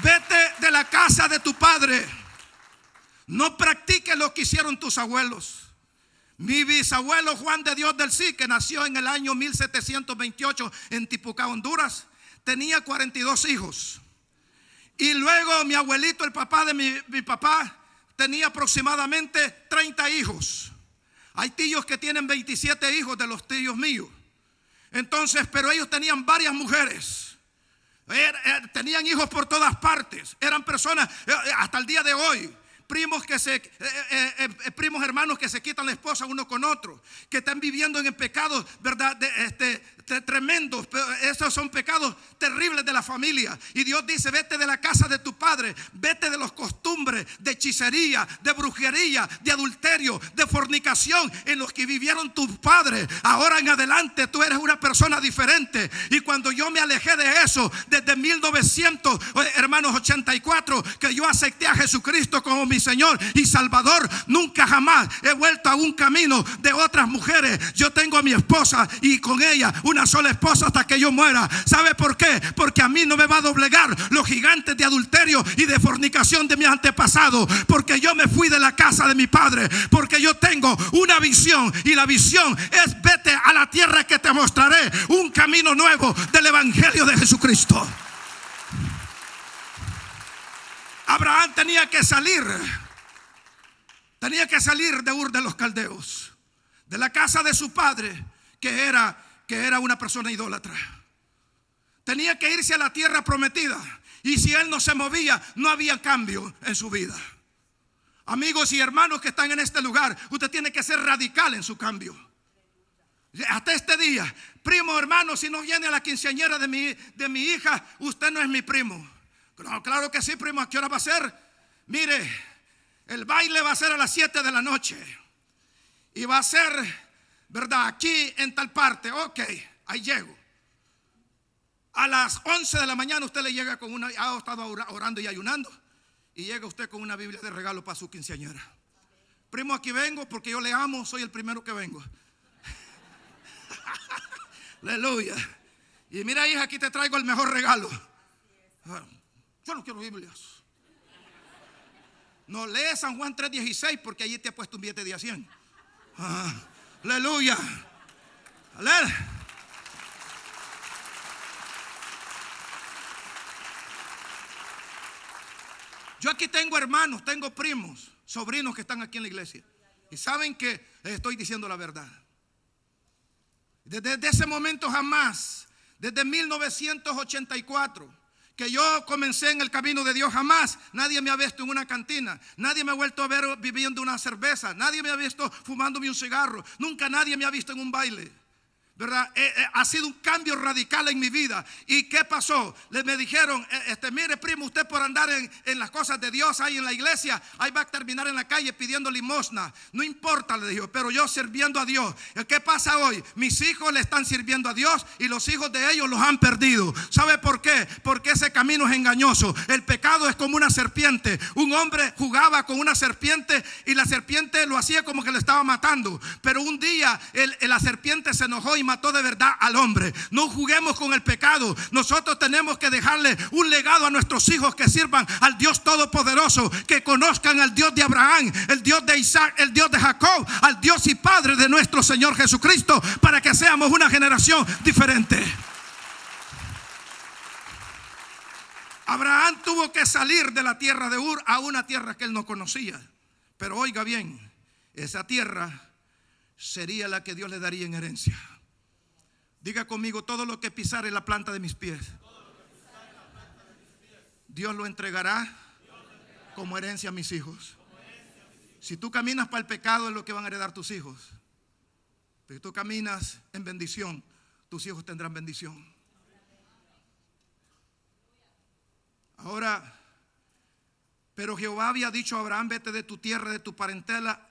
A: Vete de la casa de tu padre. No practiques lo que hicieron tus abuelos. Mi bisabuelo Juan de Dios del Sí, que nació en el año 1728 en Tipucá, Honduras, tenía 42 hijos. Y luego mi abuelito, el papá de mi papá, tenía aproximadamente 30 hijos. Hay tíos que tienen 27 hijos de los tíos míos. Entonces, pero ellos tenían varias mujeres. Tenían hijos por todas partes. Eran personas, hasta el día de hoy, primos hermanos que se quitan la esposa uno con otro, que están viviendo en pecados, ¿verdad? Tremendos. Esos son pecados terribles de la familia. Y Dios dice: vete de la casa de tu padre, vete de las costumbres de hechicería, de brujería, de adulterio, de fornicación en los que vivieron tus padres. Ahora en adelante tú eres una persona diferente. Y cuando yo me alejé de eso, desde 1984, que yo acepté a Jesucristo como mi Señor y Salvador, nunca jamás he vuelto a un camino de otras mujeres. Yo tengo a mi esposa y con ella una sola esposa hasta que yo muera. ¿Sabe por qué? Porque a mí no me va a doblegar los gigantes de adulterio y de fornicación de mis antepasados, porque yo me fui de la casa de mi padre, porque yo tengo una visión, y la visión es: vete a la tierra que te mostraré un camino nuevo del evangelio de Jesucristo. Abraham tenía que salir de Ur de los Caldeos, de la casa de su padre, que era una persona idólatra. Tenía que irse a la tierra prometida, y si él no se movía, no había cambio en su vida. Amigos y hermanos que están en este lugar, usted tiene que ser radical en su cambio. Hasta este día, primo, hermano, si no viene a la quinceañera de mi hija, usted no es mi primo. No, claro que sí, primo. ¿A qué hora va a ser? Mire, el baile va a ser a las 7 de la noche. Y va a ser, ¿verdad?, aquí en tal parte. Ok, ahí llego. A las 11 de la mañana usted le llega con ha estado orando y ayunando, y llega usted con una Biblia de regalo para su quinceañera. Primo, aquí vengo porque yo le amo, soy el primero que vengo. Aleluya. Y mira, hija, aquí te traigo el mejor regalo. Yo no quiero Biblias. No lees San Juan 3:16, porque allí te ha puesto un billete de 100. Aleluya. Aleluya. Yo aquí tengo hermanos, tengo primos, sobrinos que están aquí en la iglesia, y saben que les estoy diciendo la verdad. Desde ese momento jamás, desde 1984, que yo comencé en el camino de Dios, jamás nadie me ha visto en una cantina, nadie me ha vuelto a ver bebiendo una cerveza, nadie me ha visto fumándome un cigarro, nunca nadie me ha visto en un baile. ¿verdad? Ha sido un cambio radical en mi vida. ¿Y qué pasó? Me dijeron, mire primo, usted por andar en las cosas de Dios ahí en la iglesia, ahí va a terminar en la calle pidiendo limosna. No importa, le dijo, pero yo sirviendo a Dios. ¿Qué pasa hoy? Mis hijos le están sirviendo a Dios y los hijos de ellos los han perdido. ¿Sabe por qué? Porque ese camino es engañoso. El pecado es como una serpiente. Un hombre jugaba con una serpiente y la serpiente lo hacía como que le estaba matando. Pero un día la serpiente se enojó y mató de verdad al hombre. No juguemos con el pecado. Nosotros tenemos que dejarle un legado a nuestros hijos, que sirvan al Dios Todopoderoso, que conozcan al Dios de Abraham, el Dios de Isaac, el Dios de Jacob, al Dios y Padre de nuestro Señor Jesucristo, para que seamos una generación diferente. Abraham tuvo que salir de la tierra de Ur a una tierra que él no conocía. Pero oiga bien, esa tierra sería la que Dios le daría en herencia. Diga conmigo: todo lo que pisare la planta de mis pies, Dios lo entregará como herencia a mis hijos. Si tú caminas para el pecado, es lo que van a heredar tus hijos. Pero si tú caminas en bendición, tus hijos tendrán bendición. Ahora, pero Jehová había dicho a Abraham: vete de tu tierra, de tu parentela,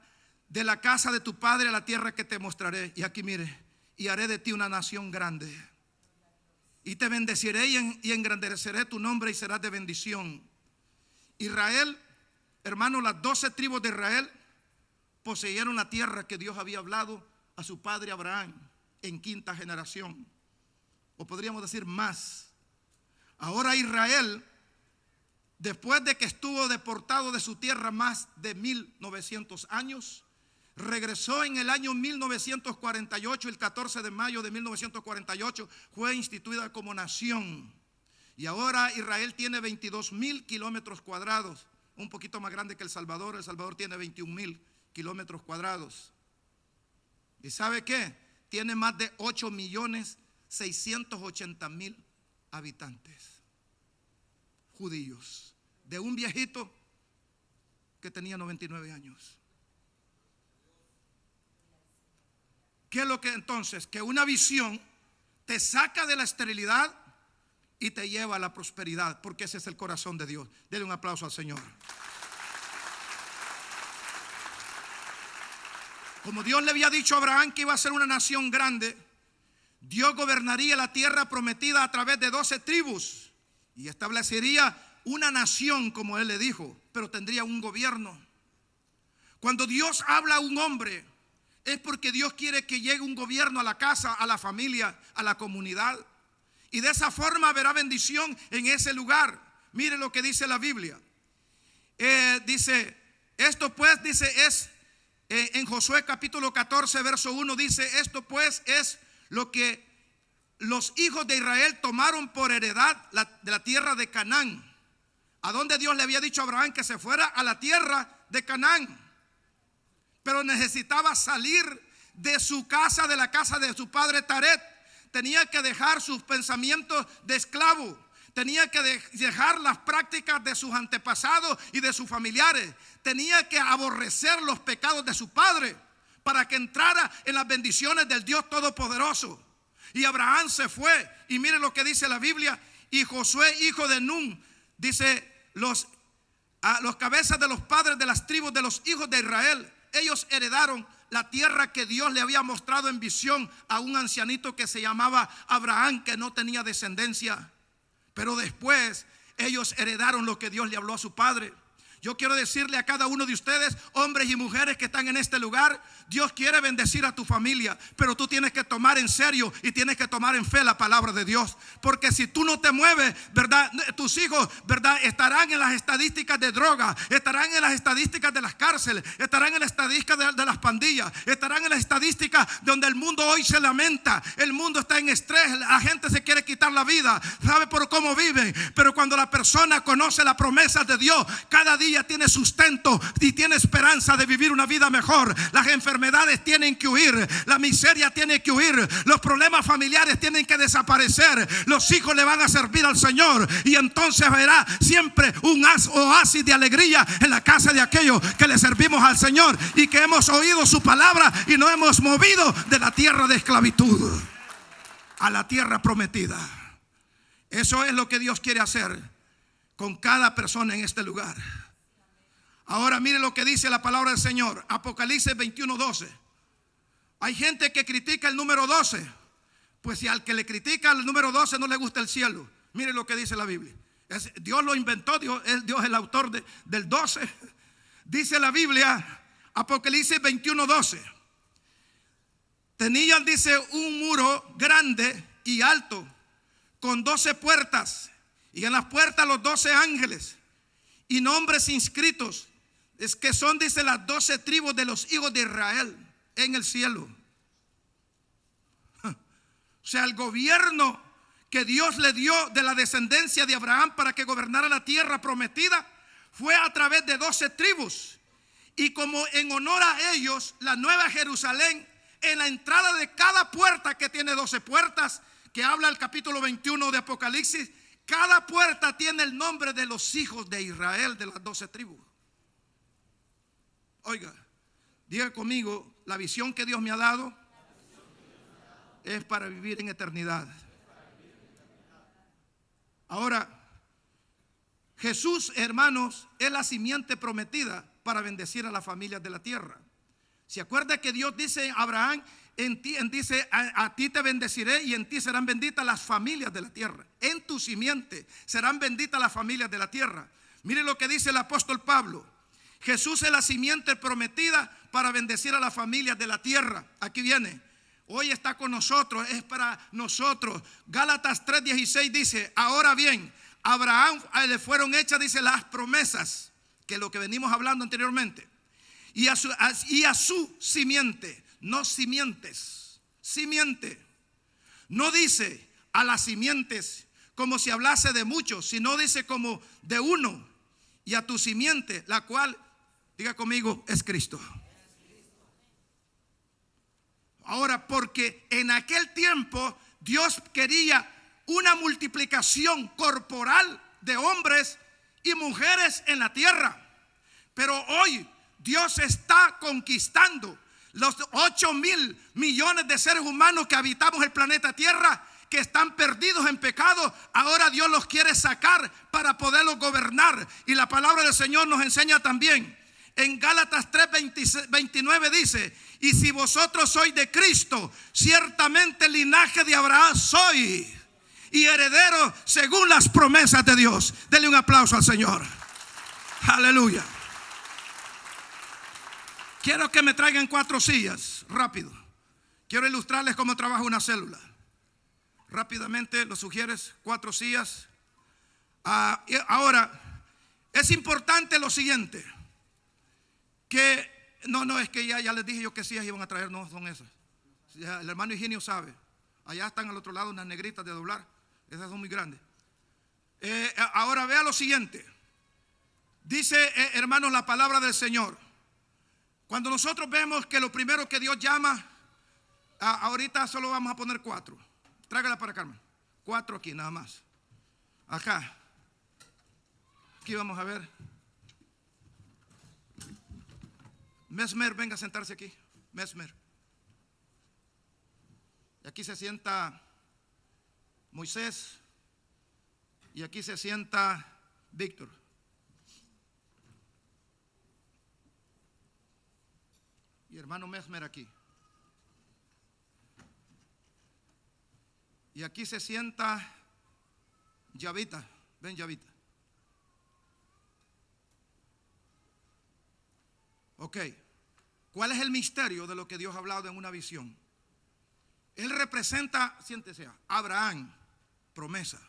A: de la casa de tu padre, a la tierra que te mostraré. Y aquí mire: y haré de ti una nación grande, y te bendeciré y engrandeceré tu nombre y serás de bendición. Israel, hermano, las 12 tribus de Israel poseyeron la tierra que Dios había hablado a su padre Abraham en 5ª generación, o podríamos decir más. Ahora Israel, después de que estuvo deportado de su tierra más de 1900 años, regresó en el año 1948, el 14 de mayo de 1948, fue instituida como nación. Y ahora Israel tiene 22,000 kilómetros cuadrados, un poquito más grande que El Salvador. El Salvador tiene 21,000 kilómetros cuadrados. ¿Y sabe qué? Tiene más de 8,680,000 habitantes judíos, de un viejito que tenía 99 años. ¿Qué es lo que entonces? Que una visión te saca de la esterilidad y te lleva a la prosperidad, porque ese es el corazón de Dios. Denle un aplauso al Señor. Como Dios le había dicho a Abraham que iba a ser una nación grande, Dios gobernaría la tierra prometida a través de 12 tribus y establecería una nación, como él le dijo, pero tendría un gobierno. Cuando Dios habla a un hombre, es porque Dios quiere que llegue un gobierno a la casa, a la familia, a la comunidad. Y de esa forma verá bendición en ese lugar. Mire lo que dice la Biblia. Dice, esto pues, dice, es en Josué capítulo 14, verso 1, dice, esto pues es lo que los hijos de Israel tomaron por heredad de la tierra de Canaán. A donde Dios le había dicho a Abraham que se fuera a la tierra de Canaán. Pero necesitaba salir de su casa, de la casa de su padre Taret. Tenía que dejar sus pensamientos de esclavo. Tenía que dejar las prácticas de sus antepasados y de sus familiares. Tenía que aborrecer los pecados de su padre para que entrara en las bendiciones del Dios Todopoderoso. Y Abraham se fue. Y mire lo que dice la Biblia. Y Josué, hijo de Nun, dice, los cabezas de los padres de las tribus de los hijos de Israel, ellos heredaron la tierra que Dios le había mostrado en visión a un ancianito que se llamaba Abraham, que no tenía descendencia. Pero después ellos heredaron lo que Dios le habló a su padre. Yo quiero decirle a cada uno de ustedes, hombres y mujeres que están en este lugar, Dios quiere bendecir a tu familia, pero tú tienes que tomar en serio y tienes que tomar en fe la palabra de Dios. Porque si tú no te mueves, ¿verdad? Tus hijos, ¿verdad? Estarán en las estadísticas de droga, estarán en las estadísticas de las cárceles, estarán en las estadísticas de las pandillas, estarán en las estadísticas donde el mundo hoy se lamenta. El mundo está en estrés, la gente se quiere quitar la vida, sabe por cómo viven. Pero cuando la persona conoce las promesas de Dios, cada día tiene sustento y tiene esperanza de vivir una vida mejor. Las enfermedades tienen que huir, la miseria tiene que huir, los problemas familiares tienen que desaparecer, los hijos le van a servir al Señor y entonces verá siempre un oasis de alegría en la casa de aquellos que le servimos al Señor y que hemos oído su palabra y no hemos movido de la tierra de esclavitud. a la tierra prometida. Eso es lo que Dios quiere hacer con cada persona en este lugar. Ahora mire lo que dice la palabra del Señor. Apocalipsis 21:12. Hay gente que critica el número 12. Pues si al que le critica el número 12 no le gusta el cielo. Mire lo que dice la Biblia. Dios lo inventó, Dios es el autor del 12. Dice la Biblia, Apocalipsis 21:12. Tenían, dice, un muro grande y alto, con 12 puertas, y en las puertas los 12 ángeles, y nombres inscritos, es que son, dice, las 12 tribus de los hijos de Israel en el cielo. O sea, el gobierno que Dios le dio de la descendencia de Abraham para que gobernara la tierra prometida fue a través de 12 tribus. Y como en honor a ellos, la Nueva Jerusalén, en la entrada de cada puerta, que tiene 12 puertas, que habla el capítulo 21 de Apocalipsis, cada puerta tiene el nombre de los hijos de Israel, de las 12 tribus. Oiga, diga conmigo, la visión que Dios me ha dado es para vivir en eternidad. Ahora, Jesús, hermanos, es la simiente prometida para bendecir a las familias de la tierra. ¿Se acuerda que Dios dice a Abraham, dice, a ti te bendeciré y en ti serán benditas las familias de la tierra? En tu simiente serán benditas las familias de la tierra. Mire lo que dice el apóstol Pablo. Jesús es la simiente prometida para bendecir a las familias de la tierra. Aquí viene. Hoy está con nosotros, es para nosotros. Gálatas 3:16 dice, ahora bien, a Abraham le fueron hechas, dice, las promesas, que es lo que venimos hablando anteriormente. Y a su simiente, no simientes, simiente. No dice a las simientes como si hablase de muchos, sino dice como de uno. Y a tu simiente, la cual, diga conmigo, es Cristo. Ahora, porque en aquel tiempo Dios quería una multiplicación corporal de hombres y mujeres en la tierra. Pero hoy Dios está conquistando los 8,000 millones de seres humanos que habitamos el planeta Tierra, que están perdidos en pecado. Ahora Dios los quiere sacar para poderlos gobernar. Y la palabra del Señor nos enseña también. En Gálatas 3:29 dice, y si vosotros sois de Cristo, ciertamente el linaje de Abraham soy, y heredero según las promesas de Dios. Denle un aplauso al Señor. Aleluya. Quiero que me traigan 4 sillas, rápido. Quiero ilustrarles cómo trabaja una célula. Rápidamente, ¿lo sugieres? 4 sillas. Ahora, es importante lo siguiente. Que no, es que ya les dije yo que sillas iban a traer, no son esas. Ya, el hermano Higinio sabe. Allá están al otro lado unas negritas de doblar. Esas son muy grandes. Ahora vea lo siguiente. Dice, hermanos, la palabra del Señor. Cuando nosotros vemos que lo primero que Dios llama, ahorita solo vamos a poner 4. Tráigala para acá, Carmen. 4 aquí nada más. Acá. Aquí vamos a ver. Mesmer, venga a sentarse aquí. Mesmer. Y aquí se sienta Moisés. Y aquí se sienta Víctor. Y hermano Mesmer aquí. Y aquí se sienta Yavita. Ven, Yavita. Ok. ¿Cuál es el misterio de lo que Dios ha hablado en una visión? Él representa, siéntese, Abraham, promesa.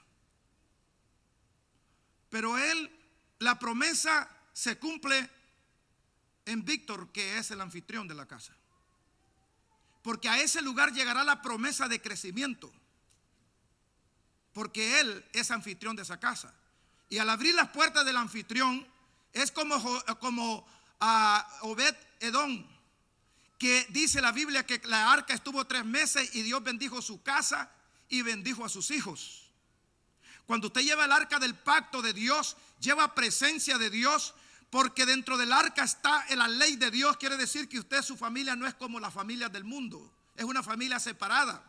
A: Pero la promesa se cumple en Víctor, que es el anfitrión de la casa. Porque a ese lugar llegará la promesa de crecimiento. Porque él es anfitrión de esa casa. Y al abrir las puertas del anfitrión, es como Obed Edom, que dice la Biblia que la arca estuvo 3 meses y Dios bendijo su casa y bendijo a sus hijos. Cuando usted lleva el arca del pacto de Dios, lleva presencia de Dios, porque dentro del arca está la ley de Dios. Quiere decir que usted, su familia no es como las familias del mundo, es una familia separada.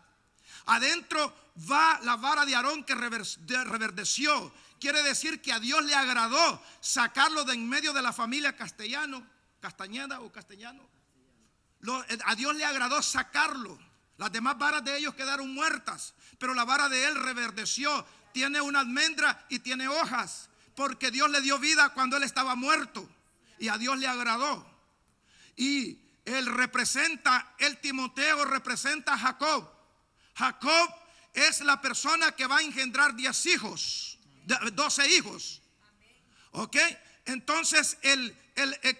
A: Adentro va la vara de Aarón que reverdeció. Quiere decir que a Dios le agradó sacarlo de en medio de la familia Castellano. A Dios le agradó sacarlo. Las demás varas de ellos quedaron muertas, pero la vara de él reverdeció. Tiene una almendra y tiene hojas, porque Dios le dio vida cuando él estaba muerto, y a Dios le agradó. Y él representa, el Timoteo representa a Jacob. Jacob es la persona que va a engendrar 10 hijos, 12 hijos. ¿Ok? Entonces él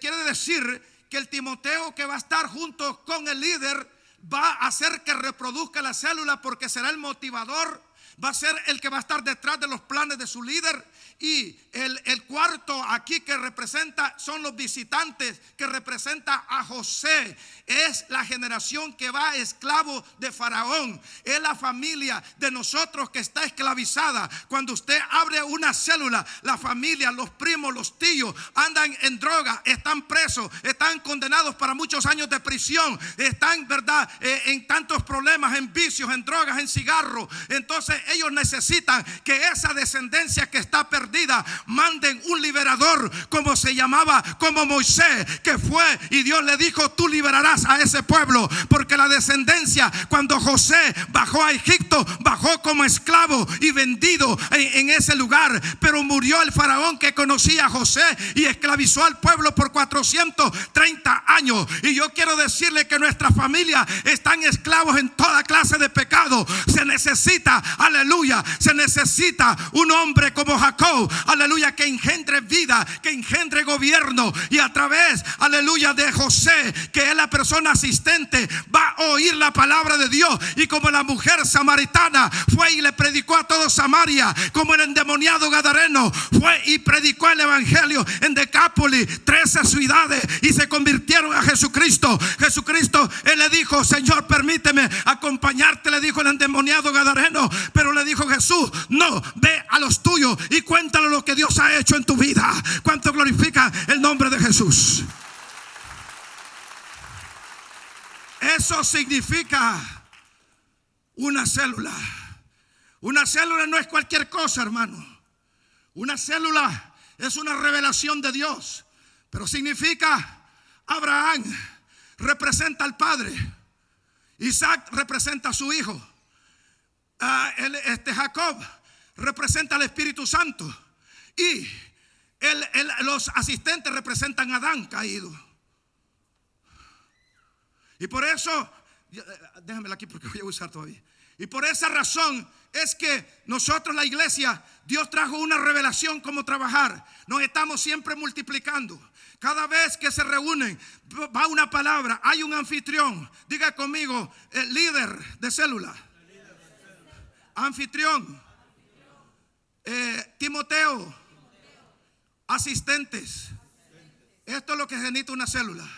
A: quiere decir que el Timoteo que va a estar junto con el líder va a hacer que reproduzca la célula, porque será el motivador, va a ser el que va a estar detrás de los planes de su líder. Y el cuarto aquí que representa son los visitantes, que representa a José. Es la generación que va esclavo de Faraón. Es la familia de nosotros que está esclavizada. Cuando usted abre una célula, la familia, los primos, los tíos andan en droga, están presos, están condenados para muchos años de prisión, están, ¿verdad?, en tantos problemas, en vicios, en drogas, en cigarros. Entonces ellos necesitan que esa descendencia que está perdida manden un liberador, como se llamaba, como Moisés, que fue y Dios le dijo: tú liberarás a ese pueblo. Porque la descendencia, cuando José bajó a Egipto, bajó como esclavo y vendido en ese lugar, pero murió el faraón que conocía a José y esclavizó al pueblo por 430 años. Y yo quiero decirle que nuestra familia están esclavos en toda clase de pecado. Se necesita, aleluya, se necesita un hombre como Jacob, aleluya, que engendre vida, que engendre gobierno. Y a través, aleluya, de José, que es la persona asistente, va a oír la palabra de Dios. Y como la mujer samaritana fue y le predicó a todo Samaria, como el endemoniado gadareno fue y predicó el evangelio en Decápolis, 13 ciudades, y se convirtieron a Jesucristo. Jesucristo, él le dijo: Señor, permíteme acompañarte, le dijo el endemoniado gadareno. Pero le dijo Jesús: no, ve a los tuyos y cuéntale lo que Dios ha hecho en tu vida. ¿Cuánto glorifica el nombre de Jesús? Eso significa una célula. Una célula no es cualquier cosa, hermano. Una célula es una revelación de Dios. Pero significa: Abraham representa al padre, Isaac representa a su hijo, Jacob representa al Espíritu Santo, y los asistentes representan a Adán caído. Y por eso, déjamela aquí porque voy a usar todavía. Y por esa razón es que nosotros, la iglesia, Dios trajo una revelación cómo trabajar. Nos estamos siempre multiplicando. Cada vez que se reúnen, va una palabra, hay un anfitrión. Diga conmigo: el líder de célula, anfitrión, Timoteo, asistentes. Esto es lo que se necesita una célula.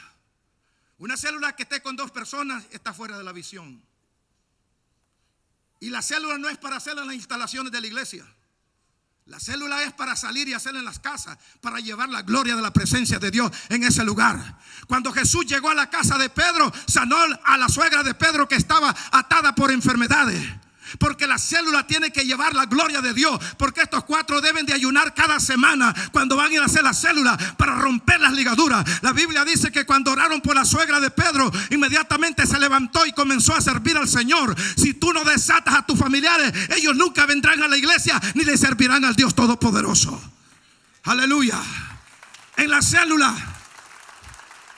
A: Una célula que esté con 2 personas está fuera de la visión. Y la célula no es para hacerla en las instalaciones de la iglesia. La célula es para salir y hacerla en las casas, para llevar la gloria de la presencia de Dios en ese lugar. Cuando Jesús llegó a la casa de Pedro, sanó a la suegra de Pedro que estaba atada por enfermedades. Porque la célula tiene que llevar la gloria de Dios. Porque estos 4 deben de ayunar cada semana cuando van a ir a hacer la célula, para romper las ligaduras. La Biblia dice que cuando oraron por la suegra de Pedro, inmediatamente se levantó y comenzó a servir al Señor. Si tú no desatas a tus familiares, ellos nunca vendrán a la iglesia ni le servirán al Dios Todopoderoso. Aleluya. En la célula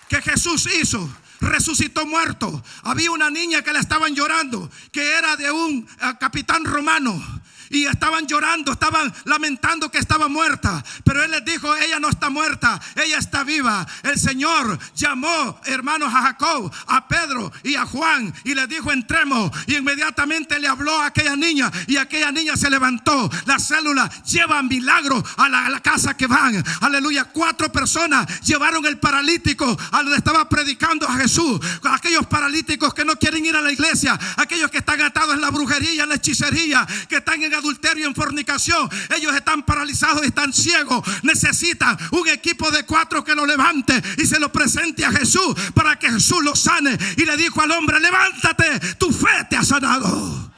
A: que Jesús hizo, resucitó muerto. Había una niña que la estaban llorando, que era de un capitán romano. Y estaban llorando, estaban lamentando que estaba muerta. Pero él les dijo: ella no está muerta, ella está viva. El Señor llamó, hermanos, a Jacob, a Pedro y a Juan, y les dijo: entremos. Y inmediatamente le habló a aquella niña, y aquella niña se levantó. La célula lleva milagros a la casa que van. Aleluya. 4 personas llevaron el paralítico a donde estaba predicando a Jesús. Aquellos paralíticos que no quieren ir a la iglesia, aquellos que están atados en la brujería, en la hechicería, que están en adulterio, en fornicación, ellos están paralizados y están ciegos. Necesitan un equipo de 4 que lo levante y se lo presente a Jesús, para que Jesús lo sane. Y le dijo al hombre: levántate, tu fe te ha sanado.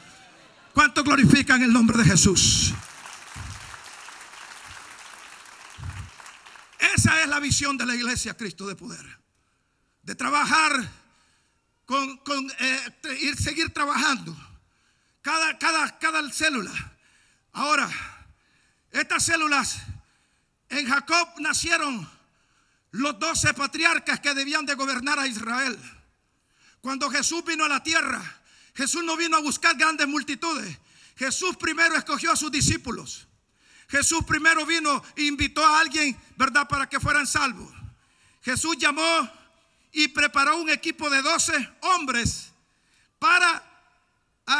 A: ¿Cuánto glorifican el nombre de Jesús? Esa es la visión de la iglesia Cristo de Poder. De trabajar y seguir trabajando. Cada célula. Ahora, estas células, en Jacob nacieron los 12 patriarcas que debían de gobernar a Israel. Cuando Jesús vino a la tierra, Jesús no vino a buscar grandes multitudes. Jesús primero escogió a sus discípulos. Jesús primero vino e invitó a alguien, ¿verdad?, para que fueran salvos. Jesús llamó y preparó un equipo de 12 hombres para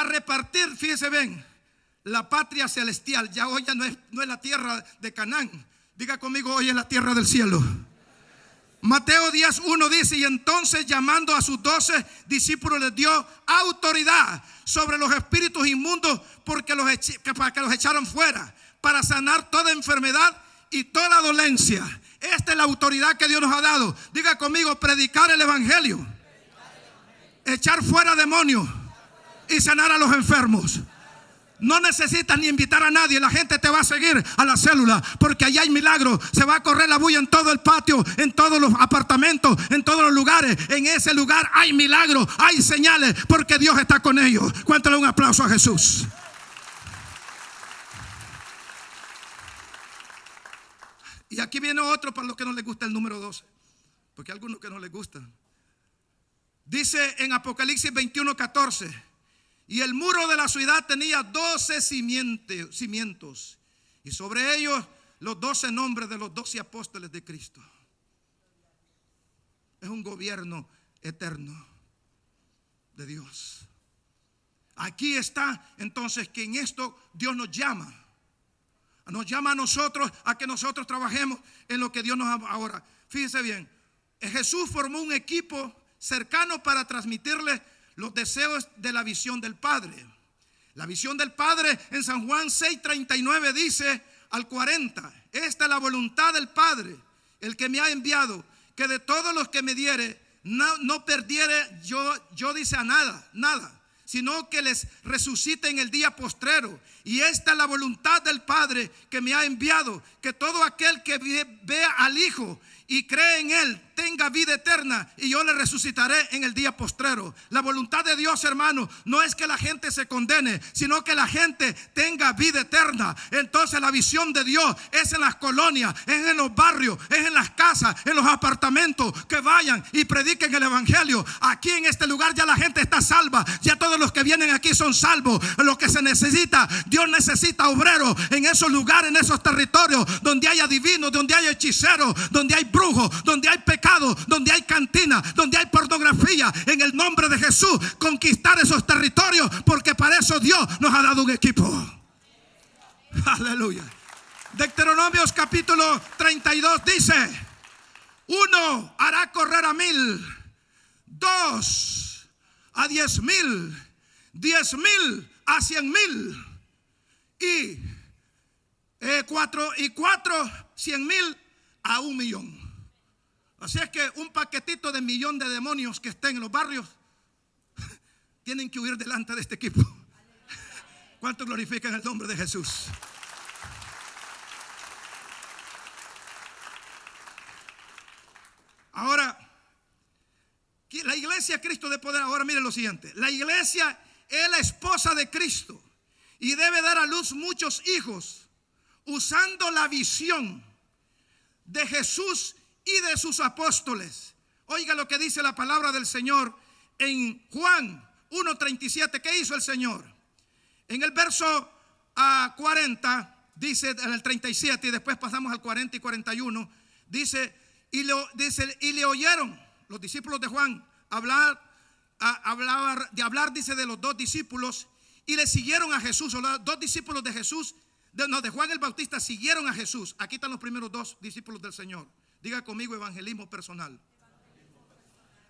A: repartir, fíjese bien, la patria celestial. Ya hoy ya no es la tierra de Canaán. Diga conmigo, hoy es la tierra del cielo. Mateo 10:1 dice: y entonces llamando a sus 12 discípulos les dio autoridad sobre los espíritus inmundos para que los echaran fuera, para sanar toda enfermedad y toda dolencia. Esta es la autoridad que Dios nos ha dado. Diga conmigo, predicar el evangelio, echar fuera demonios y sanar a los enfermos. No necesitas ni invitar a nadie. La gente te va a seguir a la célula, porque allá hay milagros. Se va a correr la bulla en todo el patio, en todos los apartamentos, en todos los lugares. En ese lugar hay milagros, hay señales, porque Dios está con ellos. Cuéntale un aplauso a Jesús. Y aquí viene otro para los que no les gusta el número 12, porque hay algunos que no les gusta. Dice en Apocalipsis 21:14: y el muro de la ciudad tenía 12 cimientos, y sobre ellos los 12 nombres de los 12 apóstoles de Cristo. Es un gobierno eterno de Dios. Aquí está entonces que en esto Dios nos llama a nosotros a que nosotros trabajemos en lo que Dios nos ha. Ahora, fíjese bien, Jesús formó un equipo cercano para transmitirle los deseos de la visión del Padre. La visión del Padre en San Juan 6:39 dice al 40: esta es la voluntad del Padre, el que me ha enviado, que de todos los que me diere no perdiere yo dice a nada, sino que les resucite en el día postrero. Y esta es la voluntad del Padre que me ha enviado, que todo aquel que vea al Hijo y cree en Él tenga vida eterna, y yo le resucitaré en el día postrero. La voluntad de Dios, hermano, no es que la gente se condene, sino que la gente tenga vida eterna. Entonces la visión de Dios es en las colonias, es en los barrios, es en las casas, en los apartamentos, que vayan y prediquen el evangelio. Aquí en este lugar ya la gente está salva, ya todos los que vienen aquí son salvos. Lo que se necesita, Dios necesita obreros en esos lugares, en esos territorios donde hay adivinos, donde hay hechiceros, donde hay brujos, donde hay pecados, donde hay cantina, donde hay pornografía. En el nombre de Jesús, conquistar esos territorios, porque para eso Dios nos ha dado un equipo. Aleluya. Deuteronomios capítulo 32 dice: 1 hará correr a 1000, 2 a 10,000, 10,000 a 100,000, y 4 100,000 a 1,000,000. Así es que un paquetito de 1,000,000 de demonios que estén en los barrios tienen que huir delante de este equipo. ¿Cuánto glorifican el nombre de Jesús? Ahora, la iglesia Cristo de Poder, ahora miren lo siguiente: la iglesia es la esposa de Cristo y debe dar a luz muchos hijos usando la visión de Jesús y de sus apóstoles. Oiga lo que dice la palabra del Señor en Juan 1:37. ¿Qué hizo el Señor? En el verso 40 dice, en el 37, y después pasamos al 40 y 41, dice, y le oyeron los discípulos de Juan hablar, dice, de los 2 discípulos, y le siguieron a Jesús. O los 2 discípulos de Jesús, de Juan el Bautista, siguieron a Jesús. Aquí están los primeros 2 discípulos del Señor. Diga conmigo, evangelismo personal.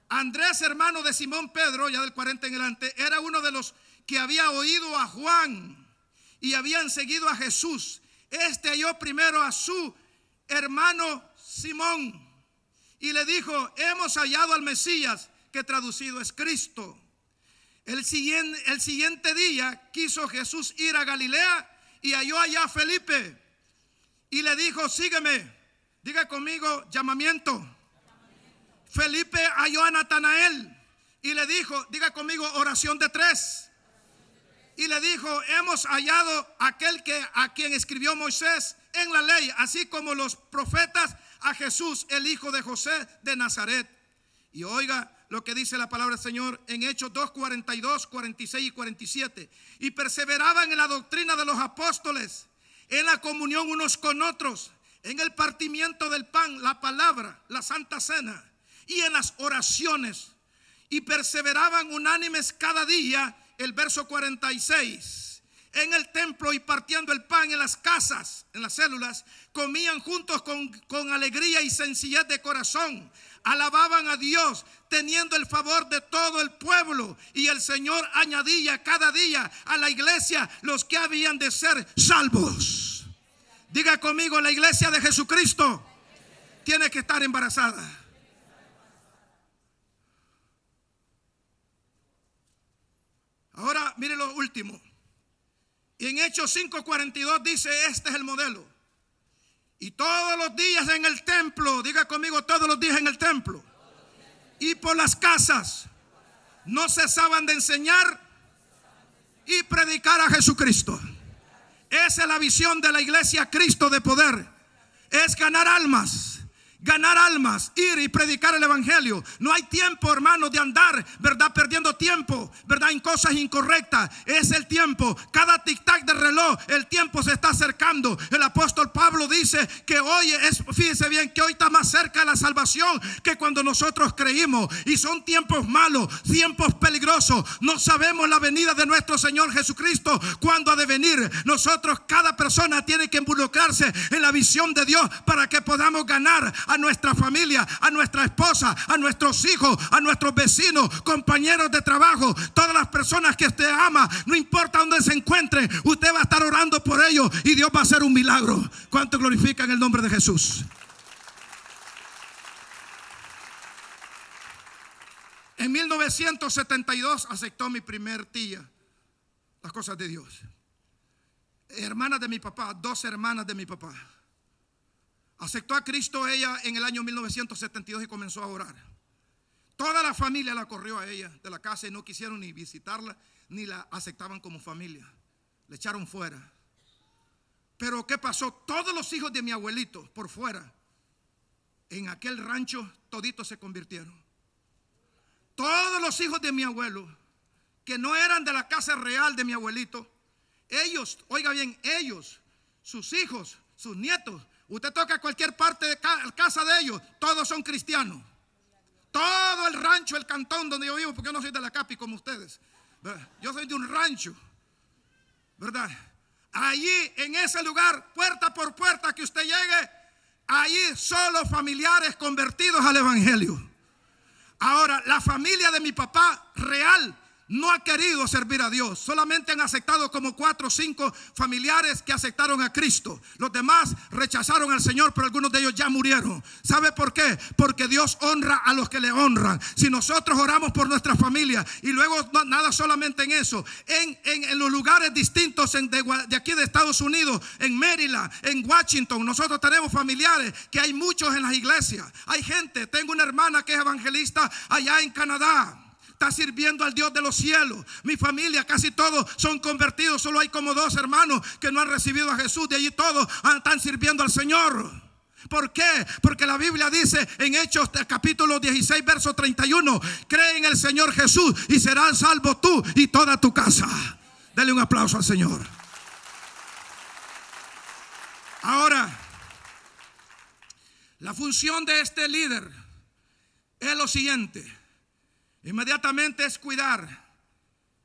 A: Andrés, hermano de Simón Pedro, ya del 40 en adelante, era uno de los que había oído a Juan y habían seguido a Jesús. Este halló primero a su hermano Simón y le dijo: hemos hallado al Mesías, que traducido es Cristo. El siguiente día quiso Jesús ir a Galilea y halló allá a Felipe y le dijo: sígueme. Diga conmigo: llamamiento. Felipe halló a Natanael y le dijo, diga conmigo: oración de tres. Y le dijo: hemos hallado a quien escribió Moisés en la ley, así como los profetas, a Jesús, el hijo de José de Nazaret. Y oiga lo que dice la palabra del Señor en Hechos 2, 42, 46 y 47. Y perseveraban en la doctrina de los apóstoles, en la comunión unos con otros, en el partimiento del pan, la palabra, la santa cena, y en las oraciones. Y perseveraban unánimes cada día, el verso 46, en el templo, y partiendo el pan en las casas, en las células, comían juntos con alegría y sencillez de corazón. Alababan a Dios, teniendo el favor de todo el pueblo. Y el Señor añadía cada día a la iglesia los que habían de ser salvos. Diga conmigo: la iglesia de Jesucristo tiene que estar embarazada. Ahora mire lo último. Y en Hechos 5:42 dice: este es el modelo. Y todos los días en el templo, diga conmigo: todos los días en el templo y por las casas, no cesaban de enseñar y predicar a Jesucristo. Esa es la visión de la iglesia Cristo de poder. Es ganar almas, ir y predicar el evangelio. No hay tiempo, hermano, de andar, ¿verdad?, perdiendo tiempo, ¿verdad?, en cosas incorrectas. Es el tiempo, cada tic-tac del reloj, el tiempo se está acercando. El apóstol Pablo dice que hoy fíjese bien, que hoy está más cerca la salvación que cuando nosotros creímos. Y son tiempos malos, tiempos peligrosos. No sabemos la venida de nuestro Señor Jesucristo, cuándo ha de venir. Nosotros, cada persona tiene que involucrarse en la visión de Dios para que podamos ganar a nuestra familia, a nuestra esposa, a nuestros hijos, a nuestros vecinos, compañeros de trabajo, todas las personas que usted ama. No importa dónde se encuentren, usted va a estar orando por ellos y Dios va a hacer un milagro. ¿Cuánto glorifican el nombre de Jesús? En 1972 aceptó mi primer tía las cosas de Dios. Hermanas de mi papá, 2 hermanas de mi papá. Aceptó a Cristo ella en el año 1972 y comenzó a orar. Toda la familia la corrió a ella de la casa y no quisieron ni visitarla, ni la aceptaban como familia. Le echaron fuera. Pero ¿qué pasó? Todos los hijos de mi abuelito por fuera, en aquel rancho, toditos se convirtieron. Todos los hijos de mi abuelo, que no eran de la casa real de mi abuelito, ellos, oiga bien, ellos, sus hijos, sus nietos, usted toca cualquier parte de casa de ellos, todos son cristianos. Todo el rancho, el cantón donde yo vivo, porque yo no soy de la Capi como ustedes, ¿verdad? Yo soy de un rancho, ¿verdad? Allí en ese lugar, puerta por puerta que usted llegue, allí solo familiares convertidos al evangelio. Ahora, la familia de mi papá real no ha querido servir a Dios. Solamente han aceptado como 4 o 5 familiares que aceptaron a Cristo. Los demás rechazaron al Señor, pero algunos de ellos ya murieron. ¿Sabe por qué? Porque Dios honra a los que le honran. Si nosotros oramos por nuestra familia y luego nada solamente en eso, en los lugares distintos de aquí de Estados Unidos, en Maryland, en Washington, nosotros tenemos familiares que hay muchos en las iglesias. Hay gente, tengo una hermana que es evangelista allá en Canadá. Está sirviendo al Dios de los cielos. Mi familia casi todos son convertidos. Solo hay como 2 hermanos que no han recibido a Jesús. De allí todos están sirviendo al Señor. ¿Por qué? Porque la Biblia dice en Hechos capítulo 16 verso 31: cree en el Señor Jesús y serás salvo tú y toda tu casa. Dale un aplauso al Señor. Ahora, la función de este líder es lo siguiente. Inmediatamente es cuidar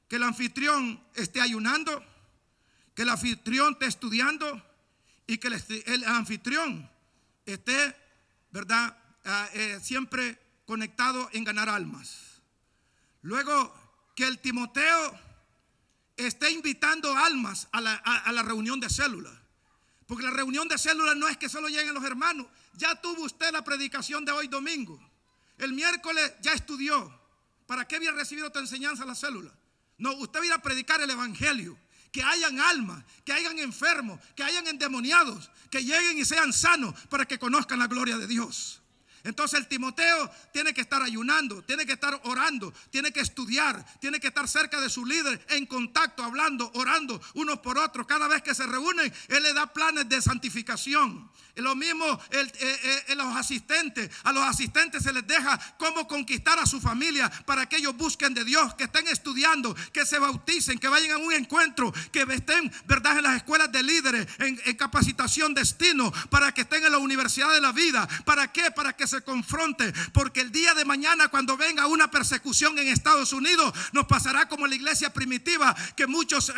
A: que el anfitrión esté ayunando, que el anfitrión esté estudiando y que el anfitrión esté, ¿verdad?, siempre conectado en ganar almas. Luego, que el Timoteo esté invitando almas a la reunión de célula. Porque la reunión de célula no es que solo lleguen los hermanos. Ya tuvo usted la predicación de hoy domingo. El miércoles ya estudió. ¿Para qué había recibido tu enseñanza a la célula?
B: No, usted va a ir a predicar el evangelio. Que hayan almas, que hayan enfermos, que hayan endemoniados, que lleguen y sean sanos para que conozcan la gloria de Dios. Entonces el Timoteo tiene que estar ayunando, tiene que estar orando, tiene que estudiar, tiene que estar cerca de su líder, en contacto, hablando, orando unos por otros. Cada vez que se reúnen, él le da planes de santificación. Lo mismo a los asistentes se les deja cómo conquistar a su familia para que ellos busquen de Dios, que estén estudiando, que se bauticen, que vayan a un encuentro, que estén, ¿verdad?, en las escuelas de líderes, en capacitación destino, para que estén en la universidad de la vida. ¿Para qué? Para que se confronte, porque el día de mañana, cuando venga una persecución en Estados Unidos, nos pasará como la iglesia primitiva, que muchos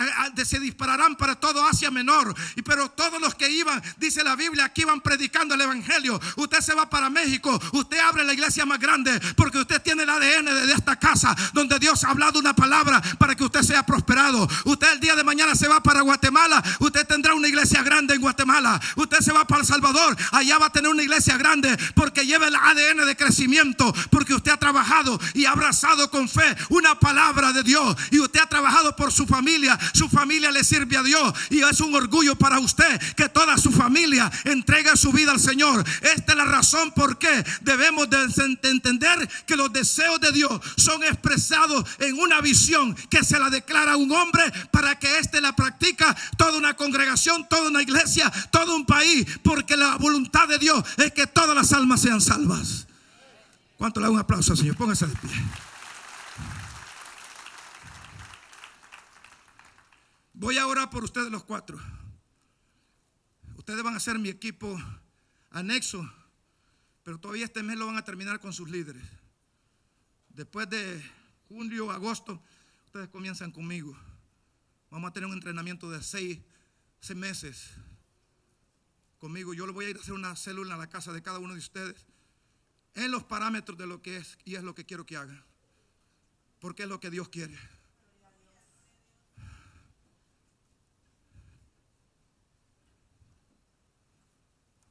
B: se dispararán para todo Asia Menor, pero todos los que iban, dice la Biblia, aquí iban predicando el evangelio. Usted se va para México, usted abre la iglesia más grande, porque usted tiene el ADN de esta casa, donde Dios ha hablado una palabra para que usted sea prosperado. Usted el día de mañana se va para Guatemala, usted tendrá una iglesia grande en Guatemala. Usted se va para El Salvador, allá va a tener una iglesia grande, porque lleva el ADN de crecimiento, porque usted ha trabajado y ha abrazado con fe una palabra de Dios, y usted ha trabajado por su familia le sirve a Dios, y es un orgullo para usted que toda su familia entregue su vida al Señor. Esta es la razón por qué debemos de entender que los deseos de Dios son expresados en una visión que se la declara un hombre, para que éste la practica toda una congregación, toda una iglesia, todo un país, porque la voluntad de Dios es que todas las almas sean salvas. ¿Cuánto le da un aplauso al Señor? Póngase de pie. Voy a orar por ustedes los cuatro. Ustedes van a ser mi equipo anexo, pero todavía este mes lo van a terminar con sus líderes. Después de julio, agosto, ustedes comienzan conmigo. Vamos a tener un entrenamiento de 6 meses conmigo. Yo le voy a ir a hacer una célula a la casa de cada uno de ustedes, en los parámetros de lo que es, y es lo que quiero que hagan, porque es lo que Dios quiere.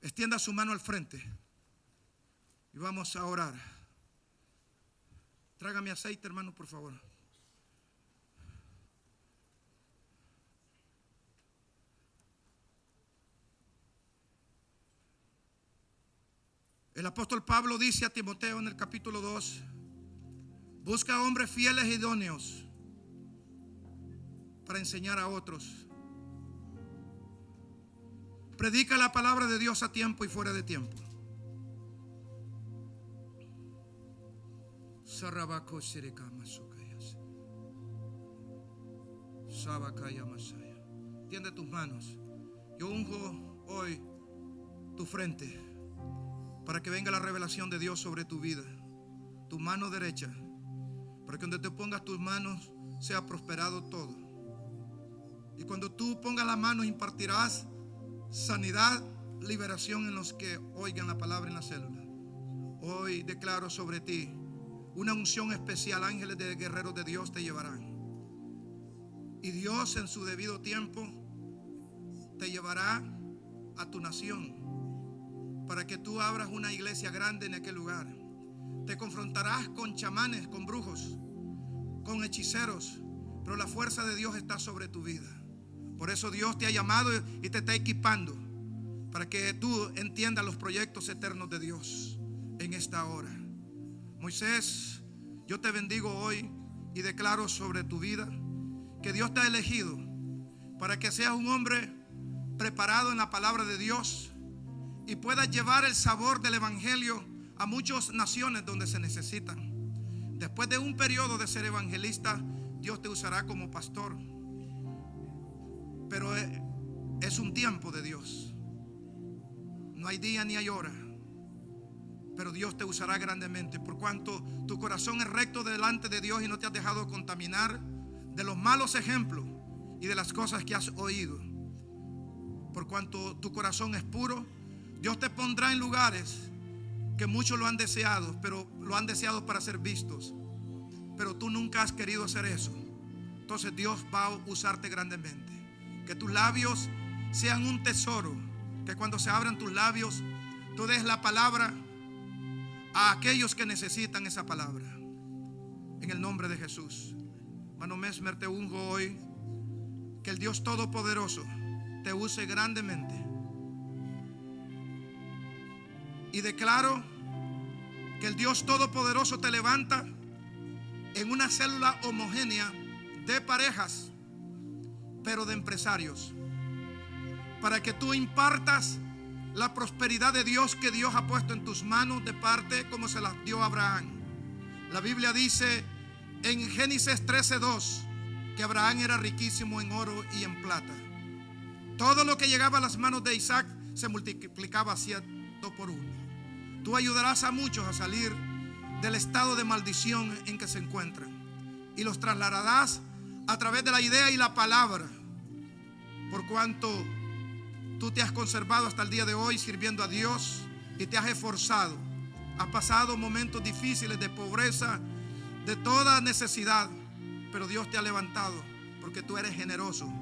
B: Extienda su mano al frente y vamos a orar. Trágame aceite, hermano, por favor. El apóstol Pablo dice a Timoteo en el capítulo 2: busca hombres fieles e idóneos para enseñar a otros. Predica la palabra de Dios a tiempo y fuera de tiempo. Tiende tus manos. Yo unjo hoy tu frente para que venga la revelación de Dios sobre tu vida. Tu mano derecha, para que donde te pongas tus manos sea prosperado todo. Y cuando tú pongas la mano, impartirás sanidad, liberación en los que oigan la palabra en la célula. Hoy declaro sobre ti una unción especial. Ángeles de guerreros de Dios te llevarán, y Dios en su debido tiempo te llevará a tu nación, para que tú abras una iglesia grande en aquel lugar. Te confrontarás con chamanes, con brujos, con hechiceros, pero la fuerza de Dios está sobre tu vida. Por eso Dios te ha llamado y te está equipando para que tú entiendas los proyectos eternos de Dios en esta hora. Moisés, yo te bendigo hoy y declaro sobre tu vida que Dios te ha elegido para que seas un hombre preparado en la palabra de Dios y puedas llevar el sabor del evangelio a muchas naciones donde se necesitan. Después de un periodo de ser evangelista, Dios te usará como pastor. Pero es un tiempo de Dios. No hay día ni hay hora, pero Dios te usará grandemente, por cuanto tu corazón es recto delante de Dios y no te has dejado contaminar de los malos ejemplos y de las cosas que has oído. Por cuanto tu corazón es puro, Dios te pondrá en lugares que muchos lo han deseado, pero lo han deseado para ser vistos, pero tú nunca has querido hacer eso. Entonces Dios va a usarte grandemente. Que tus labios sean un tesoro, que cuando se abran tus labios tú des la palabra a aquellos que necesitan esa palabra, en el nombre de Jesús.
A: Hermano Mesmer, te unjo hoy. Que el Dios Todopoderoso te use grandemente. Y declaro que el Dios Todopoderoso te levanta en una célula homogénea de parejas, pero de empresarios, para que tú impartas la prosperidad de Dios que Dios ha puesto en tus manos de parte como se las dio a Abraham. La Biblia dice en Génesis 13:2 que Abraham era riquísimo en oro y en plata. Todo lo que llegaba a las manos de Isaac se multiplicaba 100 por 1. Tú ayudarás a muchos a salir del estado de maldición en que se encuentran y los trasladarás a través de la idea y la palabra, por cuanto tú te has conservado hasta el día de hoy sirviendo a Dios y te has esforzado. Has pasado momentos difíciles de pobreza, de toda necesidad, pero Dios te ha levantado porque tú eres generoso.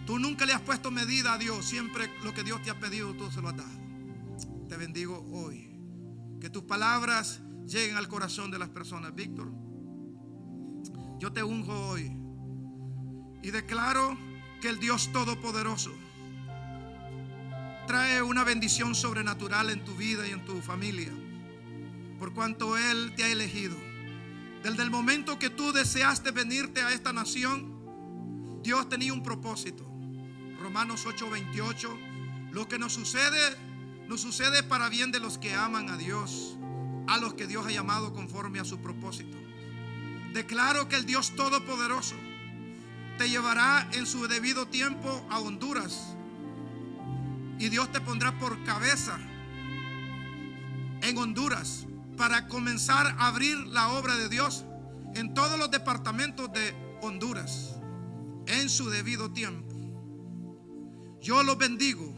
A: Tú nunca le has puesto medida a Dios. Siempre lo que Dios te ha pedido tú se lo has dado. Te bendigo hoy. Que tus palabras lleguen al corazón de las personas. Víctor, yo te unjo hoy y declaro que el Dios Todopoderoso trae una bendición sobrenatural en tu vida y en tu familia, por cuanto Él te ha elegido. Desde el momento que tú deseaste venirte a esta nación, Dios tenía un propósito. Romanos 8:28, lo que nos sucede para bien de los que aman a Dios, a los que Dios ha llamado conforme a su propósito. Declaro que el Dios Todopoderoso te llevará en su debido tiempo a Honduras, y Dios te pondrá por cabeza en Honduras para comenzar a abrir la obra de Dios en todos los departamentos de Honduras en su debido tiempo. Yo los bendigo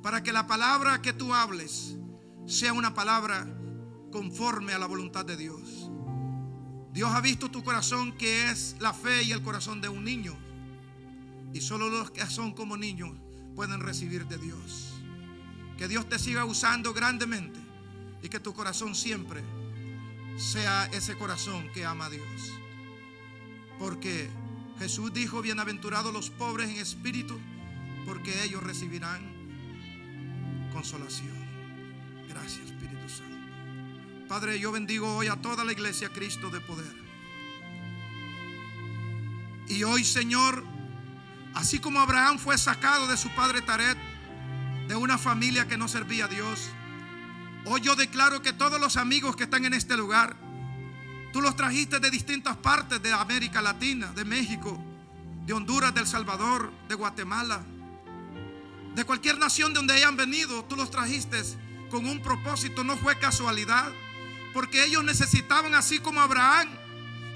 A: para que la palabra que tú hables sea una palabra conforme a la voluntad de Dios. Dios ha visto tu corazón, que es la fe y el corazón de un niño, y solo los que son como niños pueden recibir de Dios. Que Dios te siga usando grandemente y que tu corazón siempre sea ese corazón que ama a Dios, porque Jesús dijo: bienaventurados los pobres en espíritu, porque ellos recibirán consolación. Gracias, Espíritu Santo. Padre, yo bendigo hoy a toda la iglesia Cristo de Poder. Y hoy, Señor, así como Abraham fue sacado de su padre Taret, de una familia que no servía a Dios, hoy yo declaro que todos los amigos que están en este lugar, tú los trajiste de distintas partes de América Latina, de México, de Honduras, de El Salvador, de Guatemala, de cualquier nación de donde hayan venido. Tú los trajiste con un propósito, no fue casualidad, porque ellos necesitaban, así como Abraham,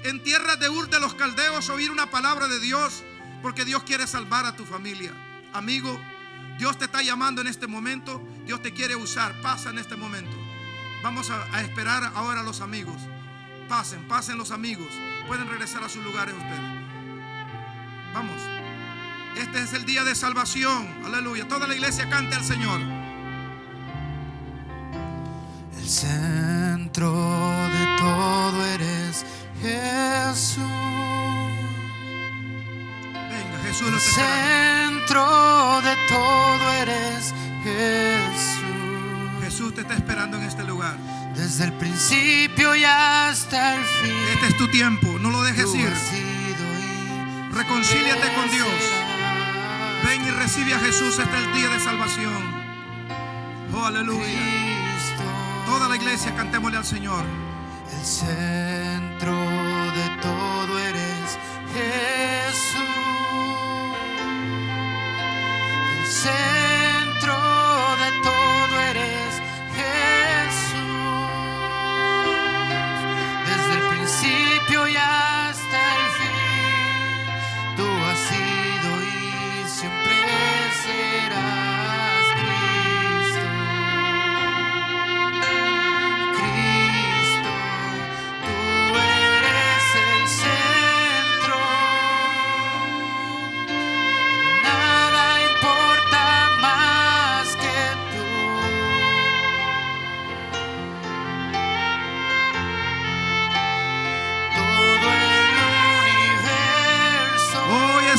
A: en tierra de Ur de los Caldeos, oír una palabra de Dios, porque Dios quiere salvar a tu familia. Amigo, Dios te está llamando en este momento. Dios te quiere usar. Pasa en este momento. Vamos a esperar ahora a los amigos. Pasen los amigos. Pueden regresar a sus lugares ustedes. Vamos. Este es el día de salvación. Aleluya. Toda la iglesia cante al Señor.
C: El centro de todo eres Jesús.
A: Venga, Jesús lo
C: El
A: está esperando.
C: centro de todo eres Jesús.
A: Jesús te está esperando en este lugar.
C: Desde el principio y hasta el fin.
A: Este es tu tiempo. No lo dejes
C: Tú
A: ir.
C: has sido y
A: Reconcíliate con Dios.
C: serás
A: Ven y recibe a Jesús. Este es el día de salvación. Oh, aleluya.
C: Cristo.
A: Toda la iglesia cantémosle al Señor.
C: El centro de todo eres Jesús. El centro de todo eres Jesús. Desde el principio y hasta el fin, tú has sido y siempre serás Cristo. Cristo, tú eres el centro. Nada importa más.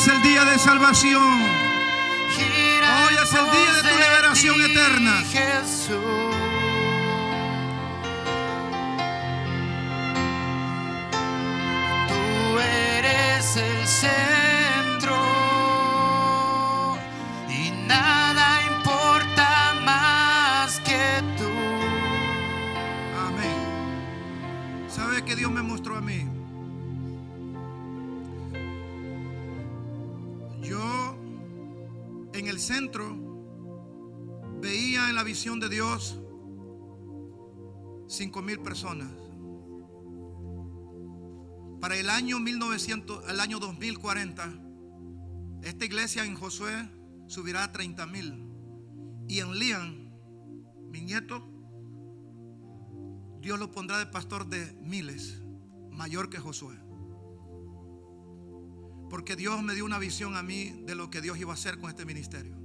B: es el día de salvación.
C: gira
B: Hoy es el día de tu liberación
C: ti,
B: eterna.
C: Jesús. Tú eres el centro y nada importa más que tú.
B: Amén. ¿Sabe qué Dios me mostró a mí? Yo en el centro veía en la visión de Dios 5,000 personas. Para el año 2040, esta iglesia en Josué subirá a 30,000. Y en Lian, mi nieto, Dios lo pondrá de pastor de miles, mayor que Josué. Porque Dios me dio una visión a mí de lo que Dios iba a hacer con este ministerio.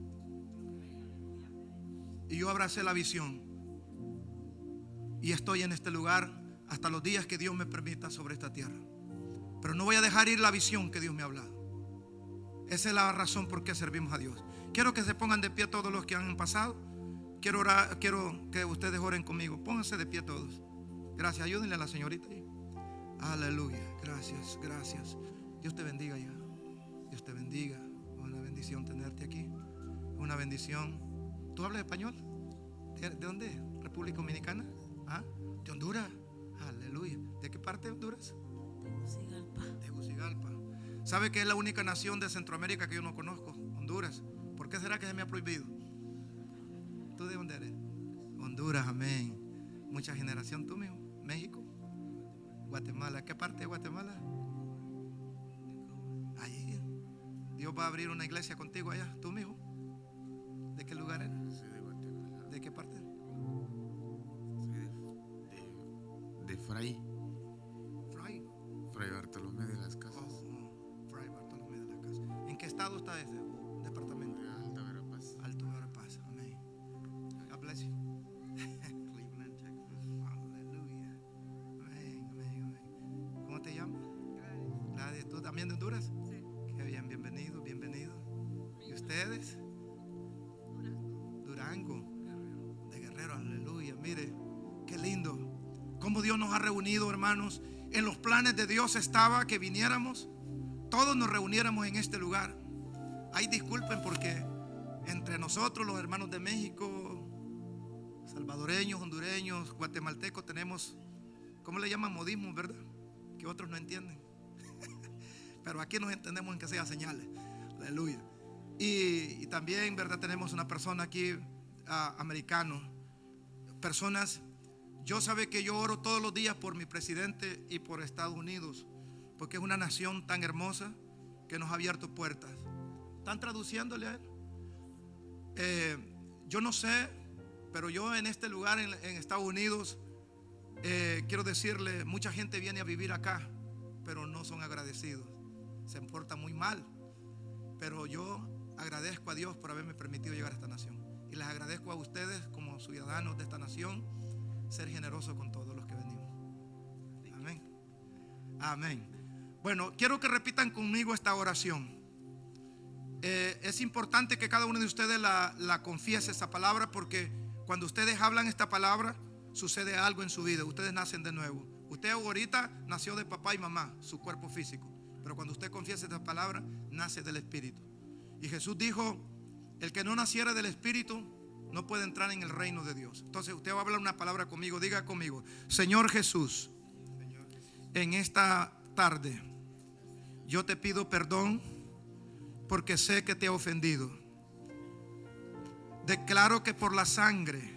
B: Y yo abracé la visión. Y estoy en este lugar hasta los días que Dios me permita sobre esta tierra. Pero no voy a dejar ir la visión que Dios me ha hablado. Esa es la razón por qué servimos a Dios. Quiero que se pongan de pie todos los que han pasado. Quiero orar, quiero que ustedes oren conmigo. Pónganse de pie todos. Gracias, ayúdenle a la señorita ahí. Aleluya, gracias, gracias. Dios te bendiga ya. Dios te bendiga. Una bendición tenerte aquí. Una bendición. ¿Tú hablas español? ¿De dónde? ¿República Dominicana? ¿Ah? ¿De Honduras? Aleluya. ¿De qué parte de Honduras? De Tegucigalpa. ¿Sabe que es la única nación de Centroamérica que yo no conozco? Honduras. ¿Por qué será que se me ha prohibido? ¿Tú de dónde eres? Honduras, amén. Mucha generación. ¿Tú, mijo? ¿México? Guatemala. ¿Qué parte de Guatemala? Ahí. Dios va a abrir una iglesia contigo allá. ¿Tú, mijo? ¿De qué lugar eres?
D: Soy de Guatemala.
B: ¿De qué parte?
D: Soy de Fray Bartolomé de las Casas.
B: Fray Bartolomé de las Casas. ¿En qué estado está ese departamento?
D: De Alta Verapaz.
B: Alto Verapaz. Amén. God bless you. Cleveland, Texas. Aleluya. Amén, amén, amén. ¿Cómo te llamas? Gladys. ¿Tú también de Honduras? Sí. Qué bien, bienvenido, bienvenido. ¿Y ustedes? Durango. De Guerrero, aleluya. Mire, qué lindo. Cómo Dios nos ha reunido, hermanos. En los planes de Dios estaba que viniéramos, todos nos reuniéramos en este lugar. Ay, disculpen porque entre nosotros, los hermanos de México, salvadoreños, hondureños, guatemaltecos, tenemos, ¿cómo le llaman? Modismos, ¿verdad? Que otros no entienden. Pero aquí nos entendemos en que sea señales. Aleluya. Y también, ¿verdad? Tenemos una persona aquí, americano, personas. Yo sabe que yo oro todos los días por mi presidente y por Estados Unidos, porque es una nación tan hermosa que nos ha abierto puertas. ¿Están traduciéndole a él? Yo no sé, pero yo en este lugar en Estados Unidos, quiero decirle, mucha gente viene a vivir acá, pero no son agradecidos, se portan muy mal. Pero yo agradezco a Dios por haberme permitido llegar a esta nación, y les agradezco a ustedes como ciudadanos de esta nación ser generosos con todos los que venimos. Amén. Amén. Bueno, quiero que repitan conmigo esta oración. Es importante que cada uno de ustedes la confiese esa palabra, porque cuando ustedes hablan esta palabra sucede algo en su vida. Ustedes nacen de nuevo. Usted ahorita nació de papá y mamá, su cuerpo físico, pero cuando usted confiesa esta palabra nace del Espíritu. Y Jesús dijo: el que no naciera del Espíritu no puede entrar en el reino de Dios. Entonces usted va a hablar una palabra conmigo. Diga conmigo: Señor Jesús, en esta tarde yo te pido perdón porque sé que te he ofendido. Declaro que por la sangre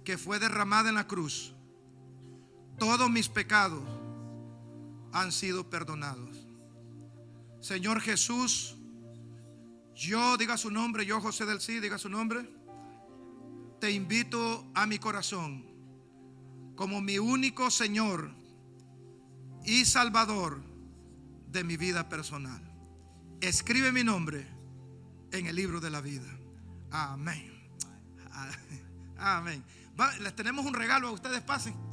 B: que fue derramada en la cruz, todos mis pecados han sido perdonados. Señor Jesús, yo, diga su nombre, yo José del Cid, diga su nombre, te invito a mi corazón como mi único Señor y Salvador de mi vida personal. Escribe mi nombre en el libro de la vida. Amén. Amén. Les tenemos un regalo a ustedes, pasen.